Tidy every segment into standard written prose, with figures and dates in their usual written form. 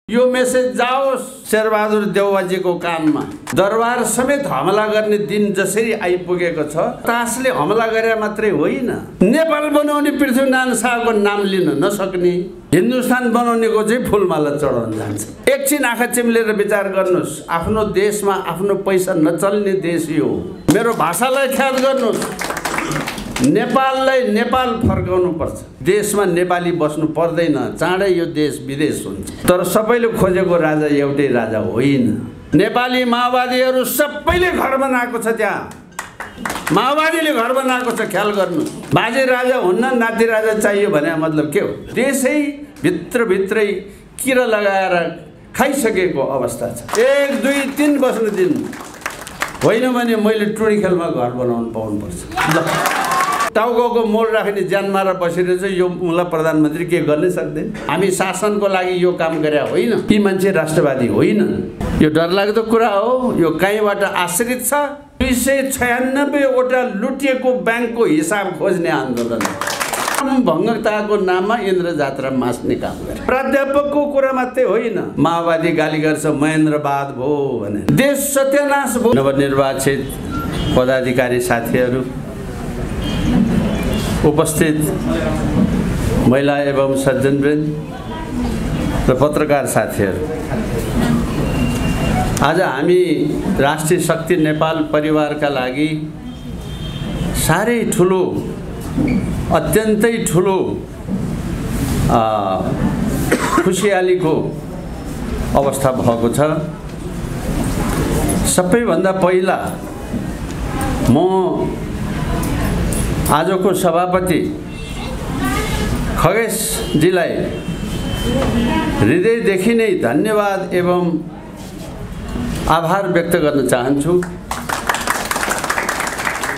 यो मेसेज जाओस् शेरबहादुर देउवाजीको कानमा। दरबार समेत हमला गर्ने दिन जसरी आइपुगेको छ, तासले हमला गरे मात्रै होइन, नेपाल बनाउने पृथ्वीनारायण शाहको नाम लिन नसक्ने, हिन्दुस्तान बनाउनेको चाहिँ फुलमाला चढाउन जान्छ। एकछिन आँखा चिम्लेर विचार गर्नुहोस्, आफ्नो देशमा आफ्नो पैसा नचल्ने देश यो। मेरो भाषालाई ख्याल गर्नुहोस्, नेपाललाई नेपाल फर्काउनु पर्छ। देशमा नेपाली बस्नु पर्दैन, चाँडै यो देश विदेश हुन्छ। तर सबैले खोजेको राजा एउटै राजा होइन। नेपाली माओवादीहरू सबैले घर बनाएको छ, त्यहाँ माओवादीले घर बनाएको छ, ख्याल गर्नु। बाजे राजा हुन्न, नाति राजा चाहियो भने मतलब के हो? देशै भित्रभित्रै किरा लगाएर खाइसकेको अवस्था छ। 1 2 3 बस्नु दिनु, होइन भने मैले टुडी खेलमा घर बनाउनु पाउनुपर्छ। टाउको मोल राख्ने ज्यान मारा बसेर चाहिँ यो मुला प्रधानमन्त्री के गर्न सक्दैन? हामी शासनको लागि यो काम गरे होइन। यी मान्छे राष्ट्रवादी होइन। यो डरलाग्दो कुरा हो। यो कहीँबाट आश्रित छ। 296 वटा लुटिएको ब्याङ्कको हिसाब खोज्ने आन्दोलन। भङ्गताको नाममा इन्द्र जात्रा मास्ने काम गरे। प्राध्यापकको कुरा मात्रै होइन, माओवादी गाली गर्छ महेन्द्रवाद भो भने। देश सत्यानाश भो। नवनिर्वाचित पदाधिकारी साथीहरू, उपस्थित महिला एवं सज्जनवृन्द र पत्रकार साथीहरू, आज हामी राष्ट्रिय शक्ति नेपाल परिवारका लागि साह्रै ठुलो, अत्यन्तै ठुलो खुसियालीको अवस्था भएको छ। सबैभन्दा पहिला म आजको सभापति खगेशजीलाई हृदयदेखि नै धन्यवाद एवं आभार व्यक्त गर्न चाहन्छु।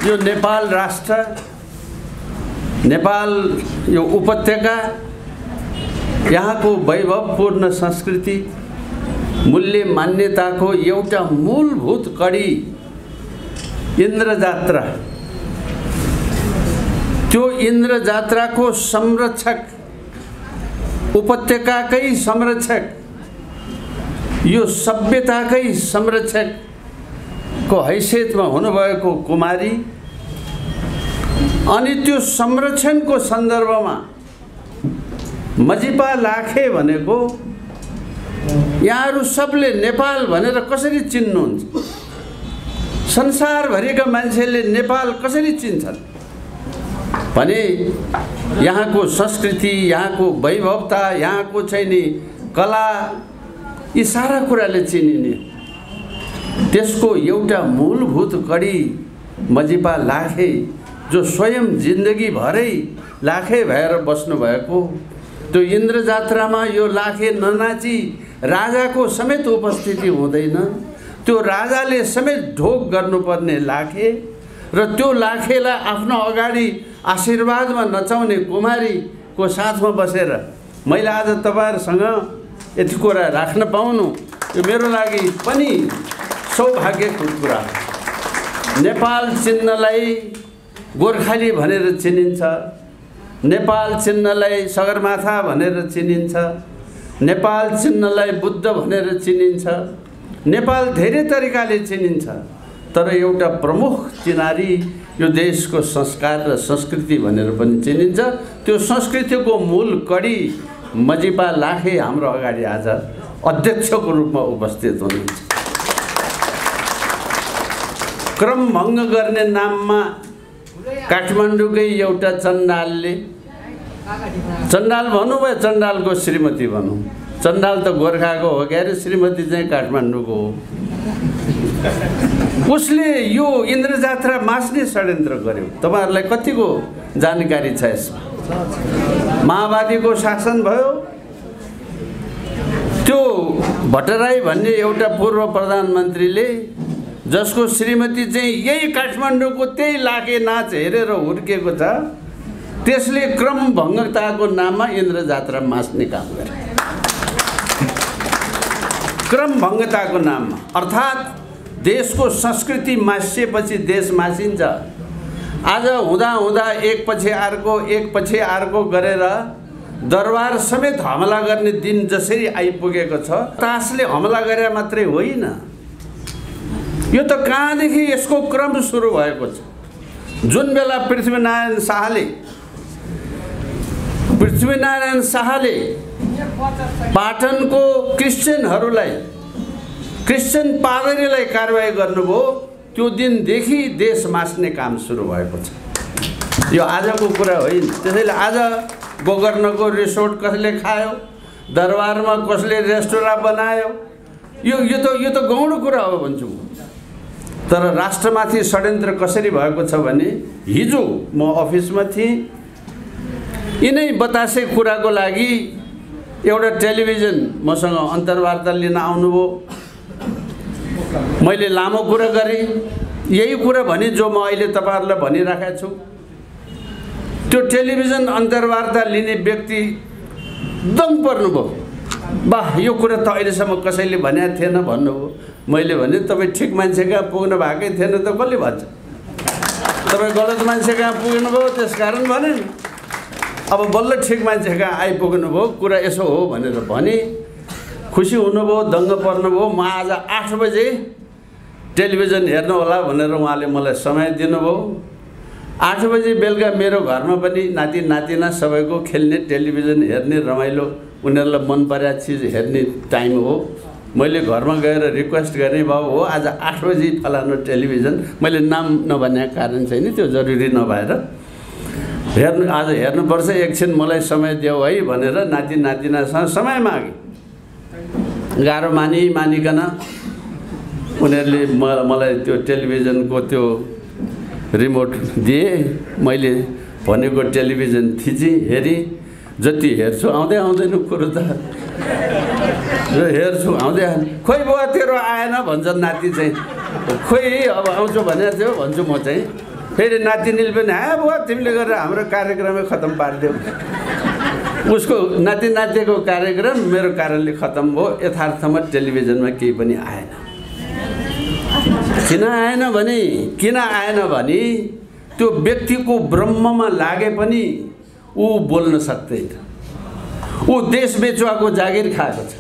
यो नेपाल राष्ट्र, नेपाल यो उपत्यका, यहाँको वैभवपूर्ण संस्कृति, मूल्य मान्यताको एउटा मूलभूत कडी इन्द्र जात्रा। त्यो इन्द्र जात्राको संरक्षक, उपत्यकाकै संरक्षक, यो सभ्यताकै संरक्षकको हैसियतमा हुनुभएको कुमारी, अनि त्यो संरक्षणको सन्दर्भमा मजिपा लाखे भनेको यहाँहरू सबले नेपाल भनेर कसरी चिन्नुहुन्छ? संसारभरिका मान्छेले नेपाल कसरी चिन्छन् भने यहाँको संस्कृति, यहाँको वैभवता, यहाँको चाहिँ नि कला, यी सारा कुराले चिनिने। त्यसको एउटा मूलभूत कडी मजिपा लाखे, जो स्वयं जिन्दगीभरै लाखे भएर बस्नुभएको, त्यो इन्द्र जात्रामा यो लाखे ननाची राजाको समेत उपस्थिति हुँदैन। त्यो राजाले समेत ढोक गर्नुपर्ने लाखे र त्यो लाखेलाई आफ्नो अगाडि आशीर्वादमा नचाउने कुमारीको साथमा बसेर मैले आज तपाईहरुसँग यति कुरा राख्न पाउनु यो मेरो लागि पनि सौभाग्यको कुरा। नेपाल चिन्हलाई गोर्खाली भनेर चिनिन्छ, नेपाल चिन्हलाई सगरमाथा भनेर चिनिन्छ, नेपाल चिन्हलाई बुद्ध भनेर चिनिन्छ, नेपाल धेरै तरिकाले चिनिन्छ। तर एउटा प्रमुख चिनारी यो देशको संस्कार र संस्कृति भनेर पनि चिनिन्छ। त्यो संस्कृतिको मूल कडी मजिपा लाखे हाम्रो अगाडि आज अध्यक्षको रूपमा उपस्थित हुनुहुन्छ। क्रम भङ्ग गर्ने नाममा काठमाडौँकै एउटा चण्डालले, चण्डाल भन्नुभयो, चण्डालको श्रीमती भनौँ, चण्डाल त गोर्खाको हो क्यारे, श्रीमती चाहिँ काठमाडौँको हो। उसले यो इन्द्र जात्रा मास्ने षड्यन्त्र गर्यो। तपाईहरुलाई कतिको जानकारी छ यसमा? माओवादीको शासन भयो, त्यो भट्टराई भन्ने एउटा पूर्व प्रधानमन्त्रीले, जसको श्रीमती चाहिँ यही काठमाडौँको त्यही लाखे नाच हेरेर हुर्केको छ, त्यसले क्रम भङ्गताको नाममा इन्द्र जात्रा मास्ने काम गरे। क्रम भङ्गताको नाममा, अर्थात् देशको संस्कृति मासिएपछि देश मासिन्छ। आज हुँदा हुँदा एक पछि अर्को गरेर दरबार समेत हमला गर्ने दिन जसरी आइपुगेको छ, तासले हमला गरे मात्रै होइन, यो त कहाँदेखि यसको क्रम सुरु भएको छ। जुन बेला पृथ्वीनारायण शाहले पाटनको क्रिस्चियन पादरीलाई कारबाही गर्नुभयो, त्यो दिनदेखि देश मास्ने काम सुरु भएको छ। यो आजको कुरा होइन। त्यसैले आज गोकर्णको रिसोर्ट कसले खायो, दरबारमा कसले रेस्टुरेन्ट बनायो, यो त गौण कुरा हो भन्छु। तर राष्ट्रमाथि षड्यन्त्र कसरी भएको छ भने, हिजो म अफिसमा थिएँ, यिनै बतासे कुराको लागि एउटा टेलिभिजन मसँग अन्तर्वार्ता लिन आउनुभयो। मैले लामो कुरा गरेँ, यही कुरा भने जो म अहिले तपाईहरुलाई भनिराखेको छु। त्यो टेलिभिजन अन्तर्वार्ता लिने व्यक्ति दङ पर्नुभयो। वाह, यो कुरा त अहिलेसम्म कसैले भनेको थिएन भन्नुभयो। मैले भने तपाईँ ठिक मान्छे कहाँ पुग्नु भएकै थिएन त कसले भन्छ? तपाईँ गलत मान्छे कहाँ पुग्नुभयो, त्यसकारण भने नि। अब बल्ल ठिक मान्छे कहाँ आइपुग्नु भयो, कुरा यसो हो भनेर भने खुसी हुनुभयो, दङ्ग पर्नुभयो। म आज 8 बजे टेलिभिजन हेर्नु होला भनेर उहाँले मलाई समय दिनुभयो। 8 बजे बेलुका मेरो घरमा पनि नाति नातिना सबैको खेल्ने, टेलिभिजन हेर्ने, रमाइलो, उनीहरूलाई मन परेको चिज हेर्ने टाइम हो। मैले घरमा गएर रिक्वेस्ट गरेँ, बाबु हो आज 8 बजे फलानु टेलिभिजन, मैले नाम नभनेको कारण छैन, त्यो जरुरी नभएर आज हेर्नुपर्छ, एकछिन मलाई समय देऊ है भनेर नाति नातिनासँग समय मागेँ। गाह्रो मानिकन उनीहरूले मलाई त्यो टेलिभिजनको त्यो रिमोट दिए। मैले भनेको टेलिभिजन थिचेँ, हेरेँ। जति हेर्छु आउँदैन कुरो त, हेर्छु आउँदै खोइ बुवा तेरो आएन भन्छ नाति चाहिँ। खोइ अब आउँछु भनेको थियो भन्छु म चाहिँ। फेरि नातिनीले पनि बुवा तिमीले गरेर हाम्रो कार्यक्रमै खत्तम पारिदियो। उसको नातिको कार्यक्रम मेरो कारणले खत्तम भयो। यथार्थमा टेलिभिजनमा केही पनि आएन। किन आएन भने त्यो व्यक्तिको ब्रह्ममा लागे पनि ऊ बोल्न सक्दैन। ऊ देश बेचुवाको जागिर खाएको छ।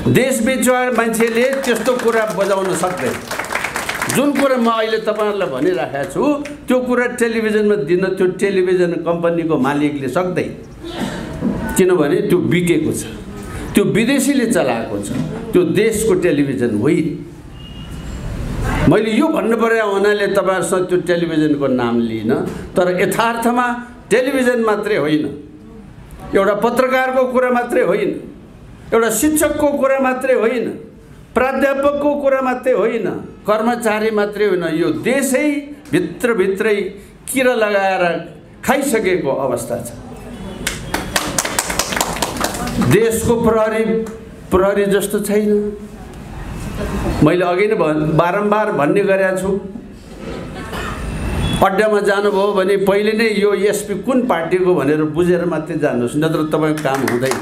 देश बेचुवा मान्छेले त्यस्तो कुरा बजाउन सक्दैन। जुन कुरा म अहिले तपाईहरुलाई भनिराखेको छु त्यो कुरा टेलिभिजनमा दिन त्यो टेलिभिजन कम्पनीको मालिकले सक्दैन। किनभने त्यो बिकेको छ, त्यो विदेशीले चलाएको छ, त्यो देशको टेलिभिजन होइन। मैले यो भन्नु पर्यो हुनाले तपाईहरुसँग त्यो टेलिभिजनको नाम लिइन। तर यथार्थमा टेलिभिजन मात्रै होइन, एउटा पत्रकारको कुरा मात्रै होइन, एउटा शिक्षकको कुरा मात्रै होइन, प्राध्यापकको कुरा मात्रै होइन, कर्मचारी मात्रै होइन, यो देशै भित्रै किरा लगाएर खाइसकेको अवस्था छ। देशको प्रहरी जस्तो छैन। मैले अघि नै बारम्बार भन्ने गरेको छु, अड्डामा जानुभयो भने पहिले नै यो एसपी कुन पार्टीको भनेर बुझेर मात्रै जानुहोस्, नत्र तपाईँको काम हुँदैन।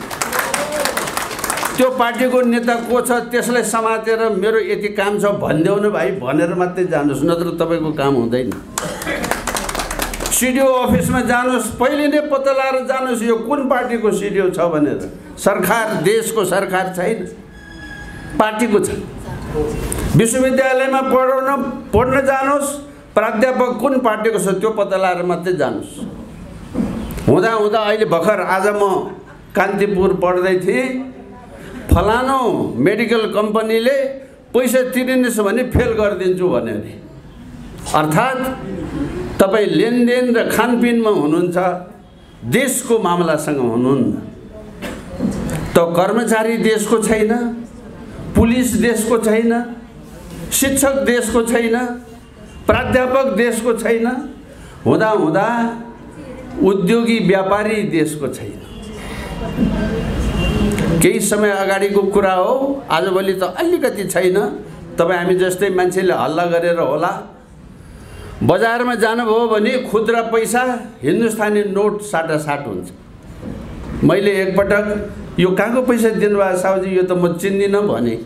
त्यो पार्टीको नेता को छ त्यसलाई समातेर मेरो यति काम छ भनिदेऊ न भाइ भनेर मात्रै जानुहोस्, नत्र तपाईँको काम हुँदैन। सिडिओ अफिसमा जानुहोस्, पहिले नै पत्ता लगाएर जानुहोस् यो कुन पार्टीको सिडिओ छ भनेर। सरकार, देशको सरकार छैन, पार्टीको छ। विश्वविद्यालयमा पढ्न जानुहोस्, प्राध्यापक कुन पार्टीको छ त्यो पत्ता लगाएर मात्रै जानुहोस्। हुँदा अहिले भर्खर आज म कान्तिपुर पढ्दै थिएँ, फलानो मेडिकल कम्पनीले पैसा तिरिनेछ भने फेल गरिदिन्छु भन्यो अरे। अर्थात् तपाईँ लेनदेन र खानपिनमा हुनुहुन्छ, देशको मामलासँग हुनुहुन्न। त कर्मचारी देशको छैन, पुलिस देशको छैन, शिक्षक देशको छैन, प्राध्यापक देशको छैन, हुँदा उद्योगी व्यापारी देशको छैन। केही समय अगाडिको कुरा हो, आजभोलि त अलिकति छैन। तपाईँ हामी जस्तै मान्छेले हल्ला गरेर होला। बजारमा जानुभयो भने खुद्रा पैसा हिन्दुस्तानी नोट साटासाट हुन्छ। मैले एकपटक यो कहाँको पैसा दिनुभयो साउजी, यो त म चिन्दिनँ भने।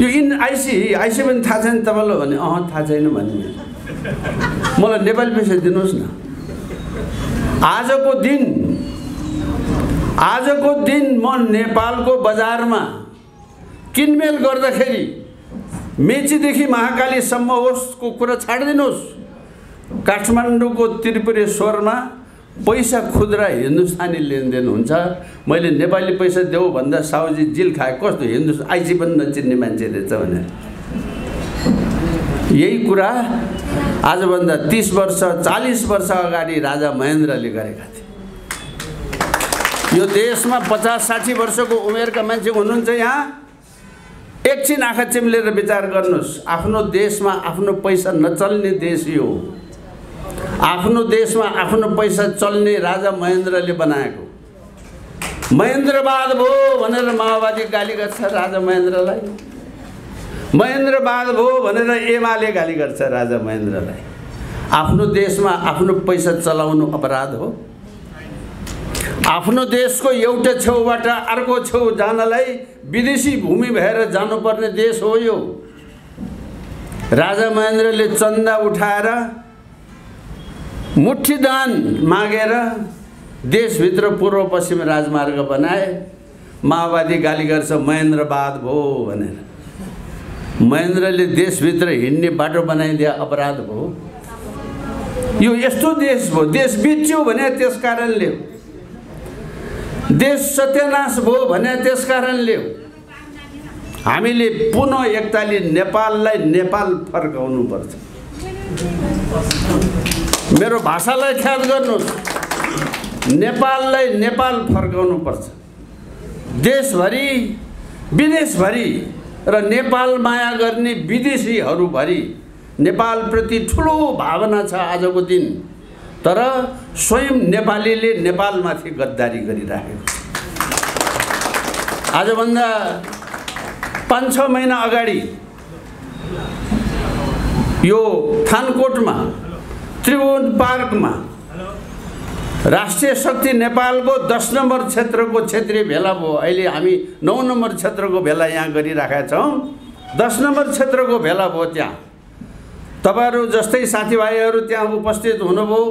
यो आइसी पनि थाहा छैन तपाईँलाई भने, थाहा छैन भने मलाई नेपाली पैसा दिनुहोस् न। आजको दिन आजको दिन म नेपालको बजारमा किनमेल गर्दाखेरि मेचीदेखि महाकालीसम्म होस् कुरा छाडिदिनुहोस्, काठमाडौँको त्रिपुरेश्वरमा पैसा खुद्रा हिन्दुस्तानी लेनदेन हुन्छ। मैले नेपाली पैसा देऊ भन्दा साउजी जिल खाए, कस्तो हिन्दू आइसी पनि नचिन्ने मान्छे रहेछ भनेर। यही कुरा आजभन्दा 30 वर्ष 40 वर्ष अगाडि राजा महेन्द्रले गरेका थिए। यो देशमा 50-60 वर्षको उमेरका मान्छे हुनुहुन्छ यहाँ, एकछिन आँखा चिम्लेर विचार गर्नुहोस्। आफ्नो देशमा आफ्नो पैसा नचल्ने देश यो, आफ्नो देशमा आफ्नो पैसा चल्ने राजा महेन्द्रले बनाएको। महेन्द्रवाद भयो भनेर माओवादी गाली गर्छ राजा महेन्द्रलाई, महेन्द्रवाद भयो भनेर एमाले गाली गर्छ राजा महेन्द्रलाई। आफ्नो देशमा आफ्नो पैसा चलाउनु अपराध हो। आफ्नो देशको एउटा छेउबाट अर्को छेउ जानलाई विदेशी भूमि भएर जानुपर्ने देश हो यो। राजा महेन्द्रले चन्दा उठाएर मुठीदान मागेर देशभित्र पूर्व पश्चिम राजमार्ग बनाए। माओवादी गाली गर्छ महेन्द्रवाद भयो भनेर। महेन्द्रले देशभित्र हिँड्ने बाटो बनाइदिया अपराध भयो। यो यस्तो देश भयो, देश बिच्यो भने त्यस कारणले हो, देश सत्यानाश भयो भने त्यस कारणले हो। हामीले पुनः एकताली नेपाललाई नेपाल फर्काउनु पर्छ। मेरो भाषालाई ख्याल गर्नुहोस्, नेपाललाई नेपाल फर्काउनु पर्छ। देशभरि विदेशभरि र नेपाल माया गर्ने विदेशीहरूभरि नेपालप्रति ठुलो भावना छ आजको दिन। तर स्वयं नेपालीले नेपालमाथि गद्दारी गरिराखेको छ। आजभन्दा 5-6 महिना अगाडि यो थानकोटमा त्रिभुवन पार्कमा राष्ट्रिय शक्ति नेपालको 10 नम्बर क्षेत्रको क्षेत्रीय भेला भयो। अहिले हामी 9 नम्बर क्षेत्रको भेला यहाँ गरिराखेका छौँ। 10 नम्बर क्षेत्रको भेला भयो। त्यहाँ तपाईहरु जस्तै साथीभाइहरू त्यहाँ उपस्थित हुनुभयो।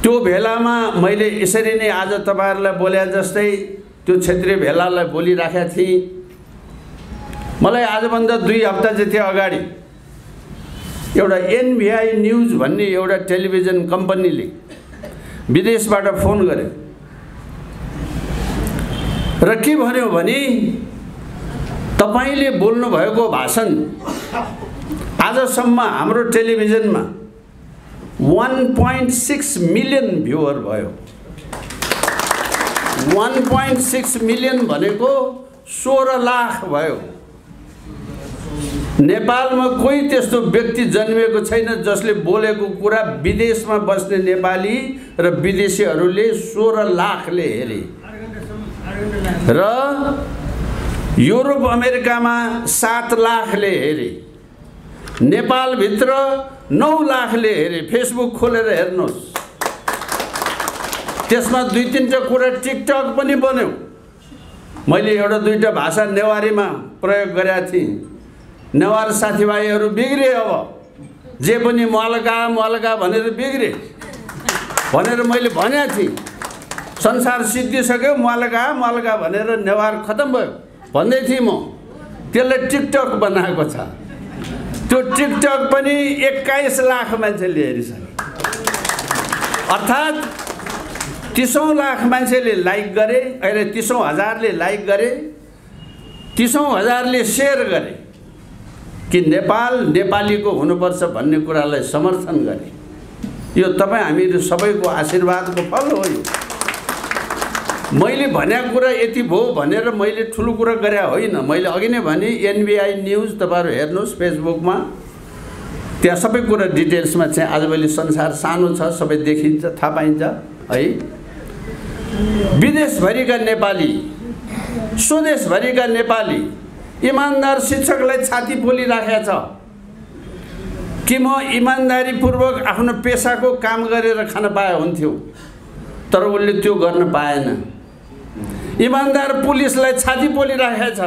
त्यो भेलामा मैले यसरी नै आज तपाईहरुलाई बोले जस्तै त्यो क्षेत्रीय भेलालाई बोलिराखेका थिएँ। मलाई आजभन्दा 2 हप्ता जति अगाडि एउटा एनबीआई न्यूज भन्ने एउटा टेलिभिजन कम्पनीले विदेशबाट फोन गर्यो र के भन्यो भने तपाईले बोल्नु भएको भाषण आजसम्म हाम्रो टेलिभिजनमा 1.6 मिलियन भ्युअर भयो। 1.6 मिलियन भनेको 16 लाख भयो। नेपालमा कोही त्यस्तो व्यक्ति जन्मिएको छैन जसले बोलेको कुरा विदेशमा बस्ने नेपाली र विदेशीहरूले 16 लाखले हेरे र युरोप अमेरिकामा 7 लाखले हेरे। नेपाल भित्र 9 लाखले हेरे। फेसबुक खोलेर हेर्नुहोस्। त्यसमा 2-3टा कुरा टिकटक पनि बन्यो। मैले एउटा 2टा भाषा नेवारीमा प्रयोग गरेका थिएँ। नेवार साथीभाइहरू बिग्रे। अब जे पनि मलका भनेर बिग्रे भनेर मैले भनेको थिएँ। संसार सिद्धिसक्यो, मलका भनेर नेवार खतम भयो भन्दै थिएँ म। त्यसलाई टिकटक बनाएको छ। त्यो टिकटक पनि 21 लाख मान्छेले हेरिसके। अर्थात् 30 लाख मान्छेले लाइक गरे। अहिले 30 हजारले लाइक गरे, 30 हजारले सेयर गरे कि नेपाल नेपालीको हुनुपर्छ भन्ने कुरालाई समर्थन गरे। यो तपाईँ हामीहरू सबैको आशीर्वादको फल हो। यो मैले भनेको कुरा यति भयो भनेर मैले ठुलो कुरा गरे होइन। मैले अघि नै भने एनबीआई न्यूज तपाईहरु हेर्नुहोस् फेसबुकमा। त्यहाँ सबै कुरा डिटेल्समा चाहिँ आजभोलि संसार सानो छ, सबै देखिन्छ, थाहा पाइन्छ है। विदेशभरिका नेपाली, स्वदेशभरिका नेपाली इमानदार शिक्षकलाई छाती पोलिराखेको छ कि म इमानदारीपूर्वक आफ्नो पेसाको काम गरेर खान पाए हुन्थ्यो, तर उनले त्यो गर्न पाएन। इमानदार पुलिसलाई छाती पोलिराखेको छ,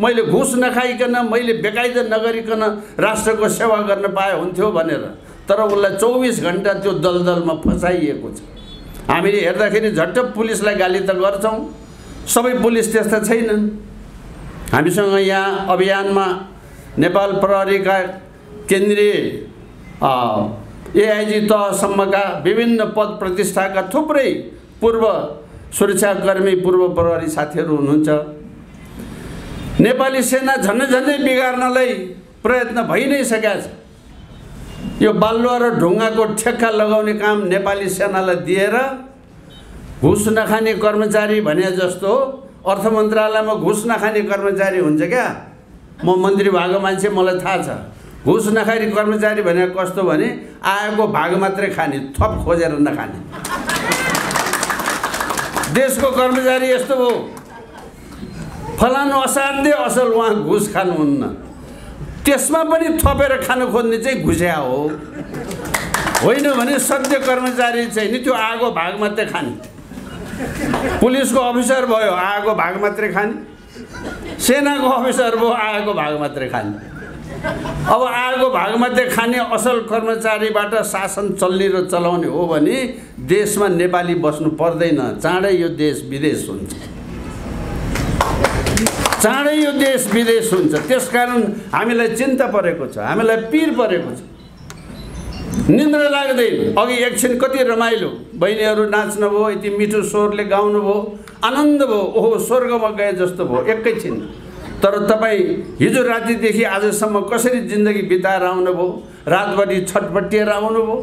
मैले घुस नखाइकन, मैले बेकायदा नगरिकन राष्ट्रको सेवा गर्न पाए हुन्थ्यो भनेर, तर उनलाई 24 घण्टा त्यो दलदलमा फसाइएको छ। हामीले हेर्दाखेरि झट्ट पुलिसलाई गाली त गर्छौँ, सबै पुलिस त्यस्ता छैनन्। हामीसँग यहाँ अभियानमा नेपाल प्रहरीका केन्द्रीय एआइजी तहसम्मका विभिन्न पद प्रतिष्ठाका थुप्रै पूर्व सुरक्षाकर्मी, पूर्व प्रहरी साथीहरू हुनुहुन्छ। नेपाली सेना झन्डै बिगार्नलाई प्रयत्न भइ नै सकेको छ। यो बालुवा र ढुङ्गाको ठेक्का लगाउने काम नेपाली सेनालाई दिएर घुस नखाने कर्मचारी भने जस्तो अर्थ मन्त्रालयमा घुस नखाने कर्मचारी हुन्छ क्या। म मन्त्री भएको मान्छे, मलाई थाहा छ। घुस नखाने कर्मचारी भने कस्तो भने आएको भाग मात्रै खाने, थप खोजेर नखाने। देशको कर्मचारी यस्तो हो, फलानु असाध्यै असल, उहाँ घुस खानुहुन्न, त्यसमा पनि थपेर खान खोज्ने चाहिँ घुस्या हो। होइन भने सत्य कर्मचारी चाहिँ नि त्यो आगो भाग मात्रै खाने। पुलिसको अफिसर भयो, आगो भाग मात्रै खाने। सेनाको अफिसर भयो, आगो भाग मात्रै खाने। अब आगो भाग मात्रै खाने असल कर्मचारीबाट शासन चल्ने र चलाउने हो भने देशमा नेपाली बस्नु पर्दैन। चाँडै यो देश विदेश हुन्छ, चाँडै यो देश विदेश हुन्छ। त्यसकारण हामीलाई चिन्ता परेको छ, हामीलाई पीर परेको छ। निन्द्रा लाग्दैन। अघि एकछिन कति रमाइलो, बहिनीहरू नाच्नु भयो, यति मिठो स्वरले गाउनु भयो, आनन्द भयो, ओहो स्वर्गमा गए जस्तो भयो एकैछिन। तर तपाईँ हिजो रातिदेखि आजसम्म कसरी जिन्दगी बिताएर आउनुभयो? रातभरि छटपटिएर आउनुभयो,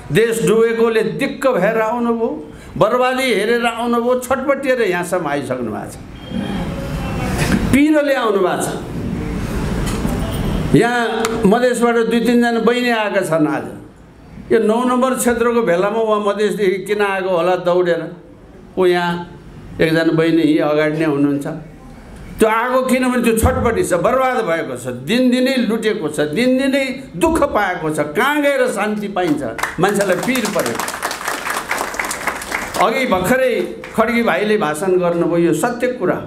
देश डुबेकोले दिक्क भएर आउनुभयो, बर्बादी हेरेर आउनुभयो, छटपटिएर यहाँसम्म आइसक्नु भएको छ, पिरोले आउनु भएको छ। यहाँ मधेसबाट 2-3 जना बहिनी आएका छन्। आज यो 9 नम्बर क्षेत्रको भेलामा उहाँ मधेसदेखि किन आएको होला दौडेर? ऊ यहाँ एकजना बहिनी यही अगाडि नै हुनुहुन्छ। त्यो आगो किनभने त्यो छटपटी छ, बर्बाद भएको छ, दिनदिनै लुटेको छ, दिनदिनै दुःख पाएको छ। कहाँ गएर शान्ति पाइन्छ? मान्छेलाई पीर परेको। अघि भर्खरै खड्गी भाइले भाषण गर्नुभयो, यो सत्य कुरा।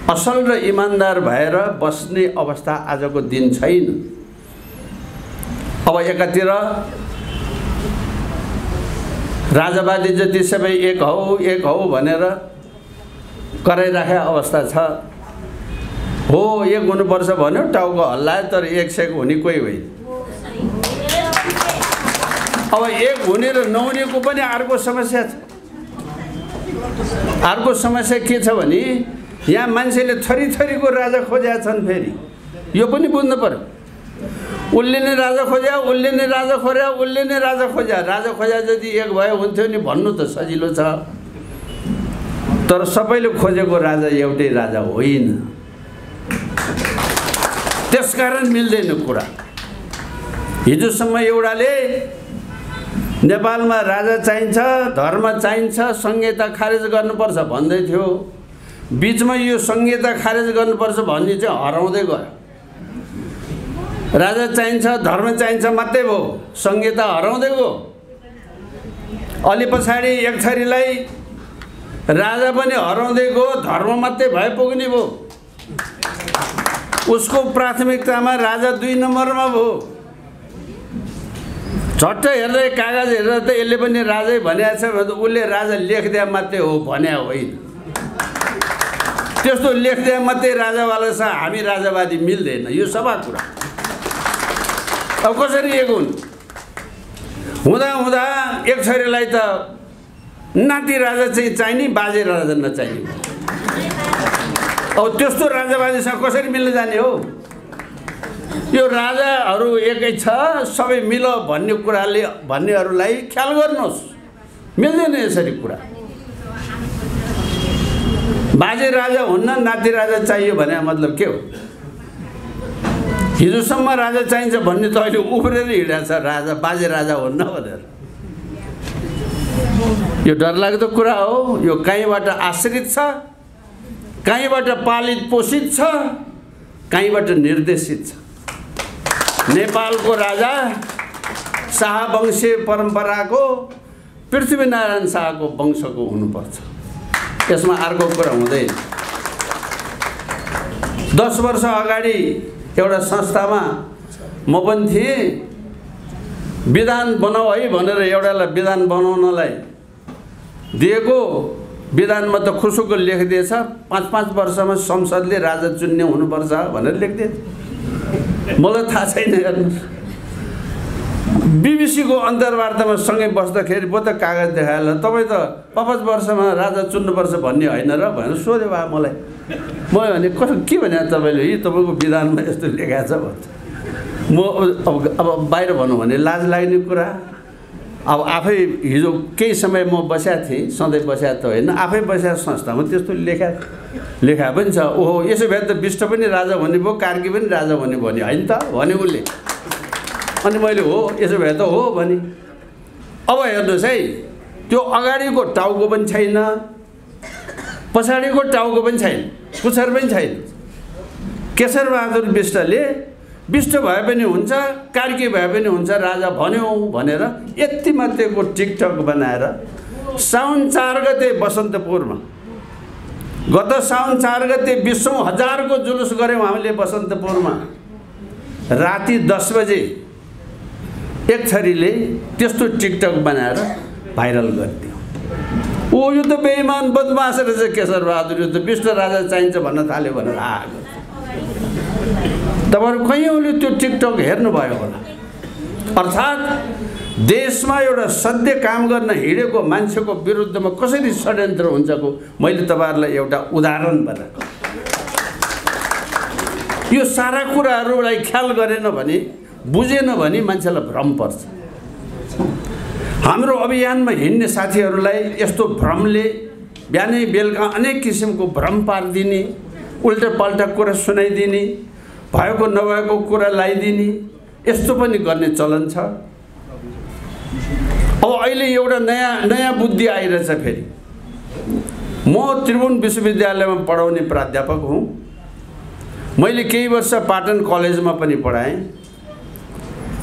असल र इमान्दार भएर बस्ने अवस्था आजको दिन छैन। अब एकातिर राजावादी जति सबै एक हौ भनेर कराइराखेको अवस्था छ। हो एक हुनुपर्छ भन्यो, टाउको हल्लायो, तर एक सेक हुने कोही होइन। अब एक हुने र नहुनेको पनि अर्को समस्या छ। अर्को समस्या के छ भने यहाँ मान्छेले थरी थरीको राजा खोजेका छन्। फेरि यो पनि बुझ्नु पर्यो। उसले नै राजा खोज्या, उसले नै राजा खोज्या, उसले नै राजा खोज्या। राजा खोज्या जति एक भयो हुन्थ्यो नि भन्नु त सजिलो छ, तर सबैले खोजेको राजा एउटै राजा होइन। त्यसकारण मिल्दैन कुरा। हिजोसम्म एउटाले नेपालमा राजा चाहिन्छ, धर्म चाहिन्छ, संहिता खारेज गर्नुपर्छ भन्दै थियो। बीचमा यो संहिता खारेज गर्नुपर्छ भन्ने चाहिँ हराउँदै गयो। राजा चाहिन्छ, धर्म चाहिन्छ मात्रै भयो, संहिता हराउँदै गयो। अलि पछाडि एक थरीलाई राजा पनि हराउँदै गयो, धर्म मात्रै भए पुग्ने भयो। उसको प्राथमिकतामा राजा 2 नम्बरमा भयो। झट्ट हेर्दै कागज हेरेर त यसले पनि राजै भनेको छ भने उसले राजा लेखिदिया मात्रै हो भने होइन। त्यस्तो लेखिदिया मात्रै राजावाला छ, हामी राजावादी मिल्दैन। यो सभा कुरा। अब कसरी एक हुन्? हुँदा हुँदा एक छोरीलाई त नाति राजा चाहिँ चाहिने, बाजे राजा नचाहिने। अब त्यस्तो राजावादीसँग कसरी मिल्न जाने हो? यो राजाहरू एकै छ, सबै मिल भन्ने कुराले भन्नेहरूलाई ख्याल गर्नुहोस्, मिल्दैन यसरी कुरा। बाजे राजा हुन्न, नाति राजा चाहियो भने मतलब के हो? हिजोसम्म राजा चाहिन्छ भन्ने त अहिले उफ्रेर हिँडेको छ, राजा बाजे राजा हुन्न भनेर। यो डरलाग्दो कुरा हो। यो कहीँबाट आश्रित छ, कहीँबाट पालित पोषित छ, कहीँबाट निर्देशित छ। नेपालको राजा शाहवंशीय परम्पराको पृथ्वीनारायण शाहको वंशको हुनुपर्छ। यसमा अर्को कुरा हुँदैन। 10 वर्ष अगाडि एउटा संस्थामा म पनि थिएँ। विधान बनाऊ है भनेर एउटालाई विधान बनाउनलाई दिएको विधानमा त खुसुको लेखिदिएछ 5-5 वर्षमा संसदले राजा चुन्ने हुनुपर्छ भनेर लेखिदिएछ। मलाई थाहा छैन। हेर्नुहोस्, बीबीसीको अन्तर्वार्तामा सँगै बस्दाखेरि पो त कागज देखाएर तपाईँ त 5 वर्षमा राजा चुन्नुपर्छ भन्ने होइन र भनेर सोध्यो बा मलाई। म भने के भने तपाईँले यी तपाईँको विधानमा यस्तो लेखाएको छ भन्छ। म अब बाहिर भनौँ भने लाज लाग्ने कुरा। अब आफै हिजो केही समय म बसेको थिएँ, सधैँ बसेको त होइन, आफै बसेको संस्थामा त्यस्तो लेखा पनि छ। ओहो, यसो भए त विष्ट पनि राजा भन्ने भयो, कार्की पनि राजा भन्ने भन्यो होइन त भने उसले। अनि मैले हो यसो भए त हो भने। अब हेर्नुहोस् है, त्यो अगाडिको टाउको पनि छैन, पछाडिको टाउको पनि छैन, पुच्छर पनि छैन। केशरबहादुर बिष्टले विष्ट भए पनि हुन्छ, कार्की भए पनि हुन्छ, राजा भन्यो भनेर यति मात्रेको टिकटक बनाएर साउन 4 गते बसन्तपुरमा, गत साउन 4 गते 20,000 को जुलुस गऱ्यौँ हामीले बसन्तपुरमा। राति 10 बजे एक छोरीले त्यस्तो टिकटक बनाएर भाइरल गरिदियो। ओ यो त बेइमान बदमास रहेछ केशरबहादुर, यो त विष्ट राजा चाहिन्छ भन्न थाल्यो भनेर आएको। तपाईहरु कयौँले त्यो टिकटक हेर्नुभयो होला। अर्थात् देशमा एउटा सत्य काम गर्न हिँडेको मान्छेको विरुद्धमा कसरी षड्यन्त्र हुन्छको मैले तपाईहरुलाई एउटा उदाहरण बनाएको। यो सारा कुराहरुलाई ख्याल गरेन भने, बुझेन भने मान्छेलाई भ्रम पर्छ। हाम्रो अभियानमा हिँड्ने साथीहरुलाई यस्तो भ्रमले बिहानै बेलुका अनेक किसिमको भ्रम पार्दिने, उल्टापल्टा कुरा सुनाइदिने, भएको नभएको कुरा लगाइदिने, यस्तो पनि गर्ने चलन छ। अब अहिले एउटा नयाँ बुद्धि आइरहेछ फेरि। म त्रिभुवन विश्वविद्यालयमा पढाउने प्राध्यापक हुँ। मैले केही वर्ष पाटन कलेजमा पनि पढाएँ।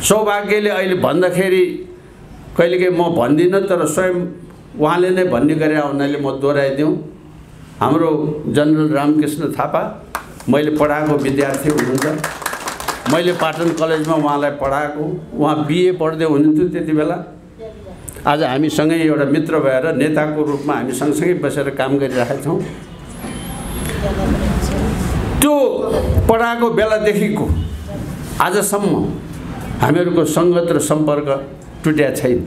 सौभाग्यले अहिले भन्दाखेरि कहिलेकाहीँ म भन्दिनँ, तर स्वयं उहाँले नै भन्ने गरे हुनाले म दोहोऱ्याइदिउँ। हाम्रो जनरल रामकृष्ण थापा मैले पढाएको विद्यार्थी हुनुहुन्छ। मैले पाटन कलेजमा उहाँलाई पढाएको। उहाँ बीए पढ्दै हुनुहुन्थ्यो त्यति बेला। आज हामीसँगै एउटा मित्र भएर नेताको रूपमा हामी सँगसँगै बसेर काम गरिरहेका छौँ। त्यो पढाएको बेलादेखिको आजसम्म हामीहरूको सङ्गत र सम्पर्क टुटेको छैन।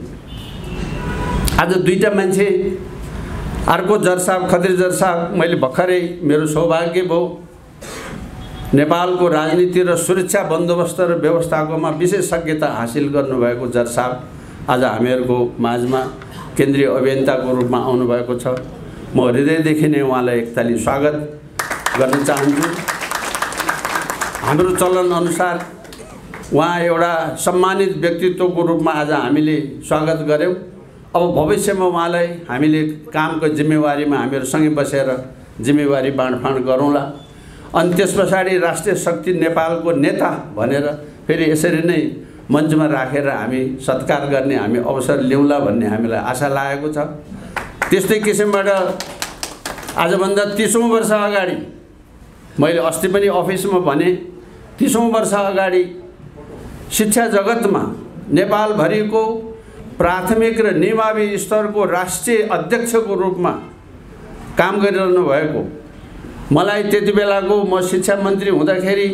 आज दुईटा मान्छे, अर्को जज साहब खत्री जज साहब, मैले भर्खरै मेरो सौभाग्य भयो नेपालको राजनीति र सुरक्षा बन्दोबस्त र व्यवस्थाकोमा विशेषज्ञता हासिल गर्नुभएको जज साहब आज हामीहरूको माझमा केन्द्रीय अभियन्ताको रूपमा आउनुभएको छ। म हृदयदेखि नै उहाँलाई एकताली स्वागत गर्न चाहन्छु। हाम्रो चलन अनुसार उहाँ एउटा सम्मानित व्यक्तित्वको रूपमा आज हामीले स्वागत गर्यौं। अब भविष्यमा उहाँलाई हामीले कामको जिम्मेवारीमा हामीहरू सँगै बसेर जिम्मेवारी बाँडफाँड गरौँला। अनि त्यसपछाडि राष्ट्रिय शक्ति नेपालको नेता भनेर फेरि यसरी नै मञ्चमा राखेर हामी सत्कार गर्ने हामी अवसर ल्याउँला भन्ने हामीलाई आशा लागेको छ। त्यस्तै किसिमबाट आजभन्दा 30औं वर्ष अगाडि मैले अस्ति पनि अफिसमा भने, 30औं वर्ष अगाडि शिक्षा जगतमा नेपालभरिको प्राथमिक र निमावी स्तरको राष्ट्रिय अध्यक्षको रूपमा काम गरिरहनु भएको मलाई त्यति बेलाको म शिक्षा मन्त्री हुँदाखेरि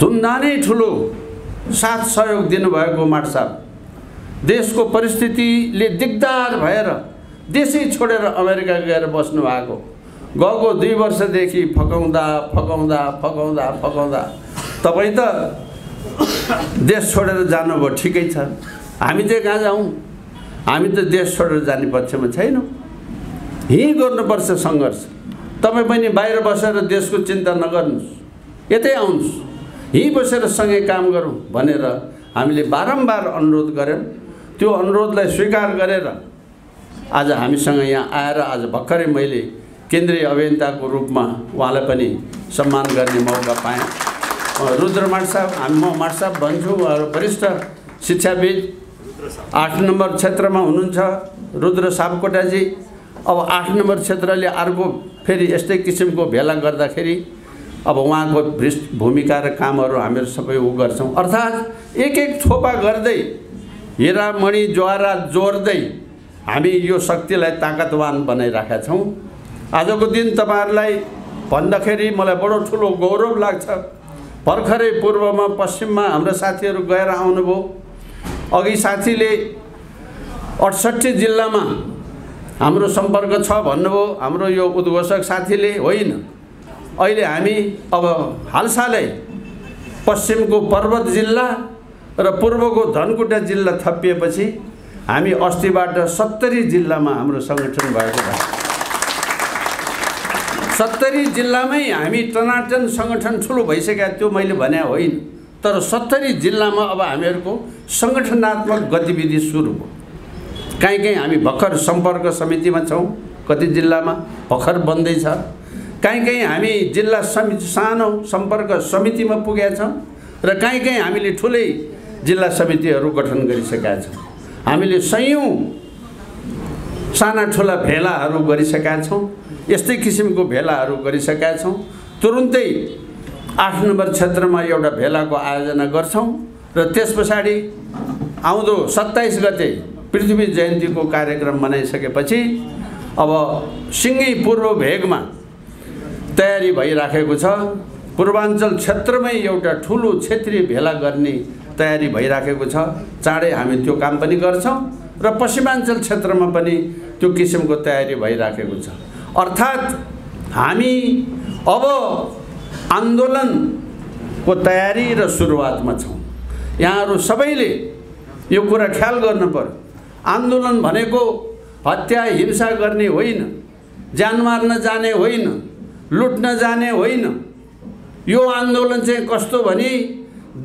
धुन्धानै ठुलो साथ सहयोग दिनुभएको माट साहब देशको परिस्थितिले दिगदार भएर देशै छोडेर अमेरिका गएर बस्नु भएको। गएको 2 वर्षदेखि फकाउँदा तपाईँ त देश छोडेर जानुभयो, ठिकै छ। हामी चाहिँ कहाँ जाउँ? हामी त देश छोडेर जाने पक्षमा छैनौँ। यही गर्नुपर्छ सङ्घर्ष। तपाईँ पनि बाहिर बसेर देशको चिन्ता नगर्नुहोस्, यतै आउनुहोस्, यहीँ बसेर सँगै काम गरौँ भनेर हामीले बारम्बार अनुरोध गऱ्यौँ। त्यो अनुरोधलाई स्वीकार गरेर आज हामीसँग यहाँ आएर आज भर्खरै मैले केन्द्रीय अभियन्ताको रूपमा उहाँलाई पनि सम्मान गर्ने मौका पाएँ। रुद्र माट साहब, म माट साहब भन्छु, वरिष्ठ शिक्षाविद 8 नम्बर क्षेत्रमा हुनुहुन्छ रुद्र सापकोटाजी। अब 8 नम्बर क्षेत्रले अर्को फेरि यस्तै किसिमको भेला गर्दाखेरि अब उहाँको भूमिका र कामहरू हामीहरू सबै गर्छौँ। अर्थात् एक थोपा गर्दै हिरामणि ज्वारा जोड्दै हामी यो शक्तिलाई ताकतवान बनाइराखेका छौँ। आजको दिन तपाईहरुलाई भन्दाखेरि मलाई बडो ठुलो गौरव लाग्छ। भर्खरै पूर्वमा पश्चिममा हाम्रो साथीहरू गएर आउनुभयो। अघि साथीले 68 जिल्लामा हाम्रो सम्पर्क छ भन्नुभयो। हाम्रो यो उद्घोषक साथीले होइन, अहिले हामी अब हालसालै पश्चिमको पर्वत जिल्ला र पूर्वको धनकुटा जिल्ला थपिएपछि हामी अस्तिबाट 70 जिल्लामा हाम्रो संगठन भएको छ। 70 जिल्लामै हामी टनाटन संगठन ठुलो भइसक्यो, त्यो मैले भने होइन। तर 70 जिल्लामा अब हामीहरूको संगठनात्मक गतिविधि सुरु भयो। कहीँ हामी भर्खर सम्पर्क समितिमा छौँ, कति जिल्लामा भर्खर बन्दैछ। कहीँ हामी जिल्ला समिति सानो सम्पर्क समितिमा पुगेका छौँ र कहीँ हामीले ठुलै जिल्ला समितिहरू गठन गरिसकेका छौँ। हामीले सयौं साना ठुला भेलाहरू गरिसकेका छौँ। यस्तै किसिमको भेलाहरू गरिसकेका छौँ। तुरुन्तै 8 नम्बर क्षेत्रमा एउटा भेलाको आयोजना गर्छौँ र त्यसपछाडि आउँदो 27 गते पृथ्वी जयन्तीको कार्यक्रम मनाइसकेपछि अब सिंगै पूर्व भेगमा तयारी भइराखेको छ। पूर्वाञ्चल क्षेत्रमै एउटा ठुलो क्षेत्रीय भेला गर्ने तयारी भइराखेको छ। चाँडै हामी त्यो काम पनि गर्छौँ र पश्चिमाञ्चल क्षेत्रमा पनि त्यो किसिमको तयारी भइराखेको छ। अर्थात् हामी अब आन्दोलनको तयारी र सुरुवातमा छौँ। यहाँहरू सबैले यो कुरा ख्याल गर्नु पर्यो। आन्दोलन भनेको हत्या हिंसा गर्ने होइन, ज्यान मार्न जाने होइन, लुट्न जाने होइन। यो आन्दोलन चाहिँ कस्तो भने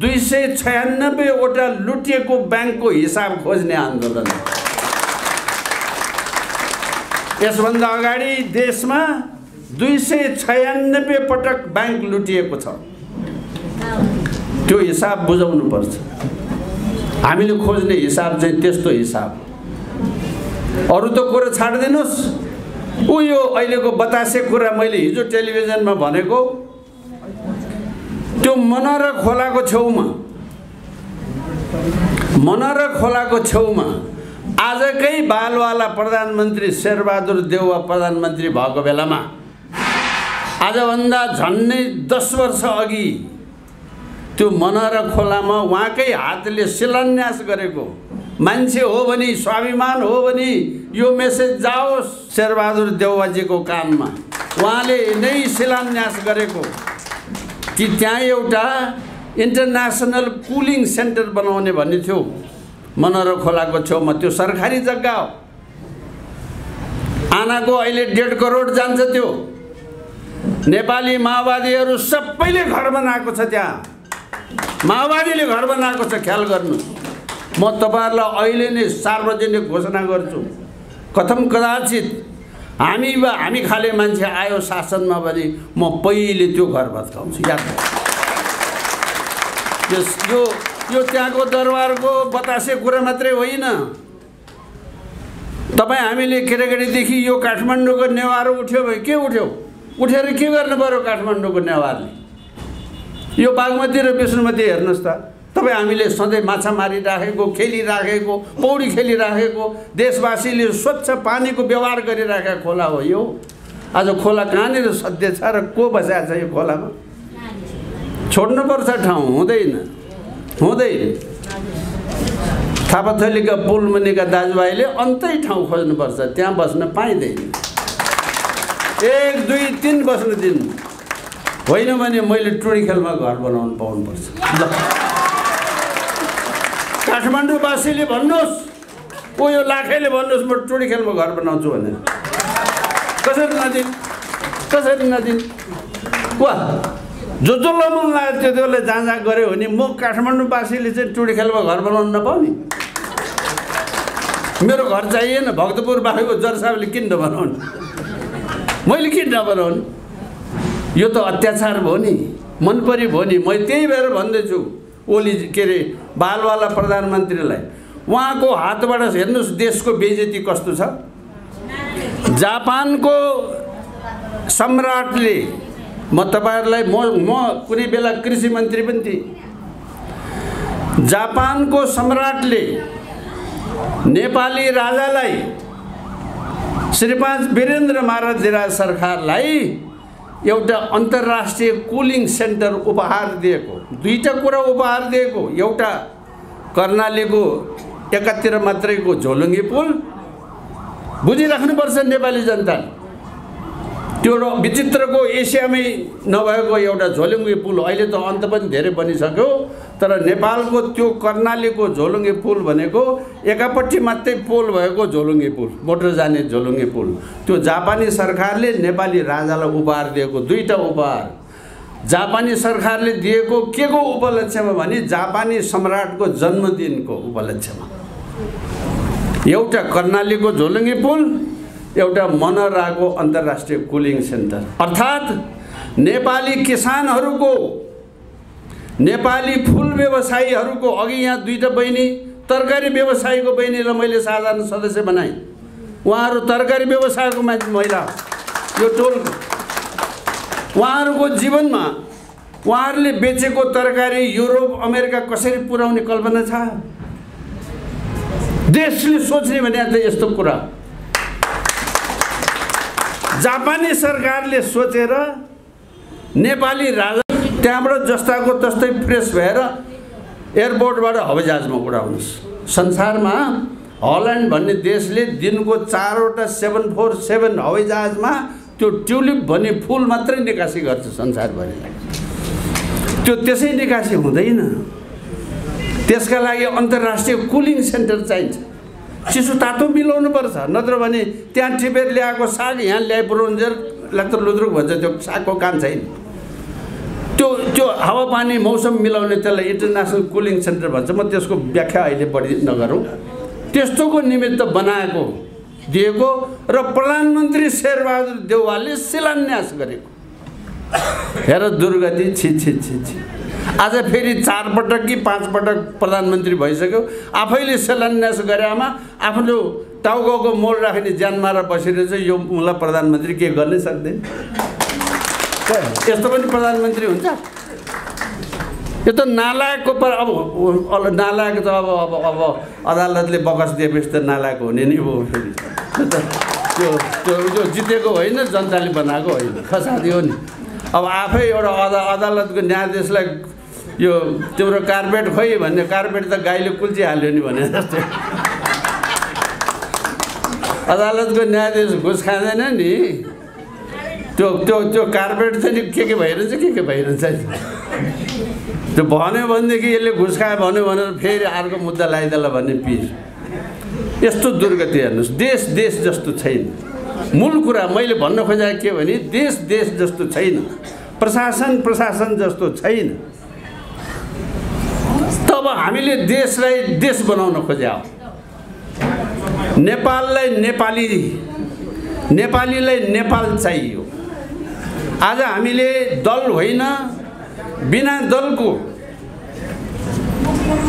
296 वटा लुटिएको ब्याङ्कको हिसाब खोज्ने आन्दोलन। यसभन्दा अगाडि देशमा 296 पटक ब्याङ्क लुटिएको छ। त्यो हिसाब बुझाउनु पर्छ। हामीले खोज्ने हिसाब चाहिँ त्यस्तो हिसाब। अरू त कुरा छाड्दिनुस्। यो अहिलेको बतासे कुरा मैले हिजो टेलिभिजनमा भनेको, त्यो मनरा खोलाको छेउमा आजकै बालवाला प्रधानमन्त्री शेरबहादुर देउवा प्रधानमन्त्री भएको बेलामा आजभन्दा झन्नै 10 वर्ष अघि त्यो मनरा खोलामा उहाँकै हातले शिलान्यास गरेको मान्छे हो भने, स्वाभिमान हो भने यो मेसेज जाओस् शेरबहादुर देउवाजीको कानमा। उहाँले नै शिलान्यास गरेको कि त्यहाँ एउटा इन्टरनेसनल कुलिङ सेन्टर बनाउने भन्ने थियो मनरा खोलाको छेउमा। त्यो सरकारी जग्गा हो। आनाको अहिले 1.5 करोड जान्छ। त्यो नेपाली माओवादीहरू सबैले घर बनाएको छ। त्यहाँ माओवादीले घर बनाएको छ। ख्याल गर्नु। म तपाईहरुलाई अहिले नै सार्वजनिक घोषणा गर्छु, कथम कदाचित हामी खाले मान्छे आयो शासनमा भने म पहिले त्यो घर भत्काउँछु। याद यो त्यहाँको दरबारको बतासे कुरा मात्रै होइन। तपाईँ हामीले केटाकेटीदेखि यो काठमाडौँको नेवार उठ्यो भने के उठ्यो, उठेर के गर्नु पर्यो काठमाडौँको नेवारले? यो बागमती र विष्णुमती हेर्नुहोस् त। तपाईँ हामीले सधैँ माछा मारिराखेको, खेलिराखेको, पौडी खेलिराखेको, देशवासीले स्वच्छ पानीको व्यवहार गरिराखेको खोला हो यो। आज खोला कहाँनिर सध्य छ र को बसेको छ यो खोलामा? छोड्नुपर्छ ठाउँ। हुँदैन। थापाथलीका पुल मुनिका दाजुभाइले अन्तै ठाउँ खोज्नुपर्छ। त्यहाँ बस्न पाइँदैन। 1, 2, 3 बस्न दिनु होइन भने मैले टुँडीखेलमा घर बनाउनु पाउनुपर्छ। काठमाडौँवासीले भन्नुहोस्, यो लाखेले भन्नुहोस् म टुँडीखेलमा घर बनाउँछु भनेर। कसरी नदिन वा जो मन लाग्यो त्यसले जहाँ गऱ्यो भने म काठमाडौँवासीले चाहिँ टुँडीखेलमा घर बनाउनु नपाउने? मेरो घर चाहिएन। भक्तपुर बाहेको जरसाबले किन नबनाउने? मैले किन नबनाउने? यो त अत्याचार भयो नि, मनपरी भयो नि। म त्यही भएर भन्दैछु ओली के अरे बालवाला प्रधानमन्त्रीलाई, उहाँको हातबाट हेर्नुहोस् देशको बेइज्जती कस्तो छ। जापानको सम्राटले, म तपाईहरुलाई म कुनै बेला कृषि मन्त्री पनि थिएँ, जापानको सम्राटले नेपाली राजालाई श्री 5 वीरेन्द्र महाराज सरकारलाई एउटा अन्तर्राष्ट्रिय कुलिङ सेन्टर उपहार दिएको, दुईटा कुरा उपहार दिएको। एउटा कर्णालीको एकातिर मात्रैको झोलुङ्गे पुल, बुझिराख्नुपर्छ नेपाली जनताले, त्यो विचित्रको एसियामै नभएको एउटा झोलुङ्गे पुल अहिले त अन्त पनि धेरै बनिसक्यो, तर नेपालको त्यो कर्णालीको झोलुङ्गे पुल भनेको एकापट्टि मात्रै पोल भएको झोलुङ्गे पुल, मोटर जाने झोलुङ्गे पुल, त्यो जापानी सरकारले नेपाली राजालाई उपहार दिएको। दुईटा उपहार जापानी सरकारले दिएको के को उपलक्ष्यमा भने जापानी सम्राटको जन्मदिनको उपलक्ष्यमा। एउटा कर्णालीको झोलुङ्गे पुल, एउटा मनराको अन्तर्राष्ट्रिय कुलिङ सेन्टर। अर्थात् नेपाली किसानहरूको, नेपाली फुल व्यवसायीहरूको, अघि यहाँ दुईटा बहिनी तरकारी व्यवसायीको बहिनीलाई मैले साधारण सदस्य बनाएँ। उहाँहरू तरकारी व्यवसायको महिला, यो टोलको, उहाँहरूको जीवनमा उहाँहरूले बेचेको तरकारी युरोप अमेरिका कसरी पुर्याउने कल्पना छ? देशले सोच्ने भने त यस्तो कुरा जापानी सरकारले सोचेर नेपाली राजा त्यहाँबाट जस्ताको तस्तै फ्रेस भएर एयरपोर्टबाट हवाईजहाजमा उडाउनुहोस्। संसारमा हल्यान्ड भन्ने देशले दिनको 4वटा 747 हवाईजहाजमा त्यो ट्युलिप भन्ने फुल मात्रै निकासी गर्छ संसारभरिलाई। त्यो त्यसै निकासी हुँदैन, त्यसका लागि अन्तर्राष्ट्रिय कुलिङ सेन्टर चाहिन्छ। चिसो तातो मिलाउनु पर्छ, नत्र भने त्यहाँ टिपेर ल्याएको साग यहाँ ल्याइ पुऱ्याउन्जेल लुद्रुक भन्छ, त्यो सागको काम छैन। त्यो हावापानी मौसम मिलाउने त्यसलाई इन्टरनेसनल कुलिङ सेन्टर भन्छ। म त्यसको व्याख्या अहिले बढी नगरौँ। त्यस्तोको निमित्त बनाएको दिएको र प्रधानमन्त्री शेरबहादुर देउवाले शिलान्यास गरेको। हेर दुर्गति, छि छि छि छि। आज फेरि 4 पटक कि 5 पटक प्रधानमन्त्री भइसक्यो, आफैले शिलान्यास गरेमा आफ्नो टाउको मोल राख्ने ज्यान मारेर बसिरहेछ। यो मलाई प्रधानमन्त्री के गर्नै सक्दैन? यस्तो पनि प्रधानमन्त्री हुन्छ? यो त नालायकको पर। अब नालायक त अब अदालतले बकस दिएपछि त नालायक हुने नि हो। फेरि त्यो जितेको होइन, जनताले बनाएको होइन, खसादियो नि। अब आफै एउटा अदालतको न्यायाधीशलाई यो तिम्रो कार्पेट खोइ भन्ने, कार्पेट त गाईले कुल्चिहाल्यो नि भने जस्तै। अदालतको न्यायाधीश घुस खाँदैन नि, त्यो कार्पेट चाहिँ नि के भइरहन्छ, के भइरहन्छ। त्यो भन्यो भनेदेखि यसले घुस खायो भन्यो भनेर फेरि अर्को मुद्दा लगाइदेला भन्ने पिर। यस्तो दुर्गति हेर्नुहोस्। देश जस्तो छैन। मूल कुरा मैले भन्न खोजेको के भने देश जस्तो छैन, प्रशासन जस्तो छैन। तब हामीले देशलाई देश बनाउन खोज्या हो। नेपालीलाई नेपाल चाहियो। आज हामीले दल होइन, बिना दलको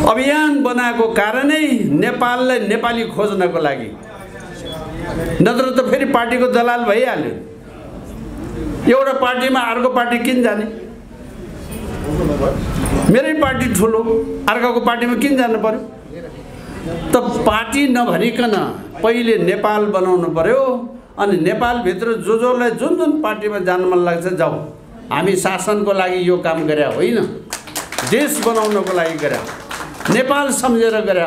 अभियान बनाएको कारणै नेपाललाई नेपाली खोज्नको लागि, नत्र त फेरि पार्टीको दलाल भइहाल्यो। एउटा पार्टीमा अर्को पार्टी किन जाने? मेरै पार्टी ठुलो, अर्काको पार्टीमा किन जानु पर्यो? त पार्टी नभनिकन पहिले नेपाल बनाउनु पर्यो। अनि नेपालभित्र जोलाई जुन पार्टीमा जानु मन लाग्छ जाऊ। हामी शासनको लागि यो काम गरे होइन, देश बनाउनको लागि गरे, नेपाल सम्झेर गरे।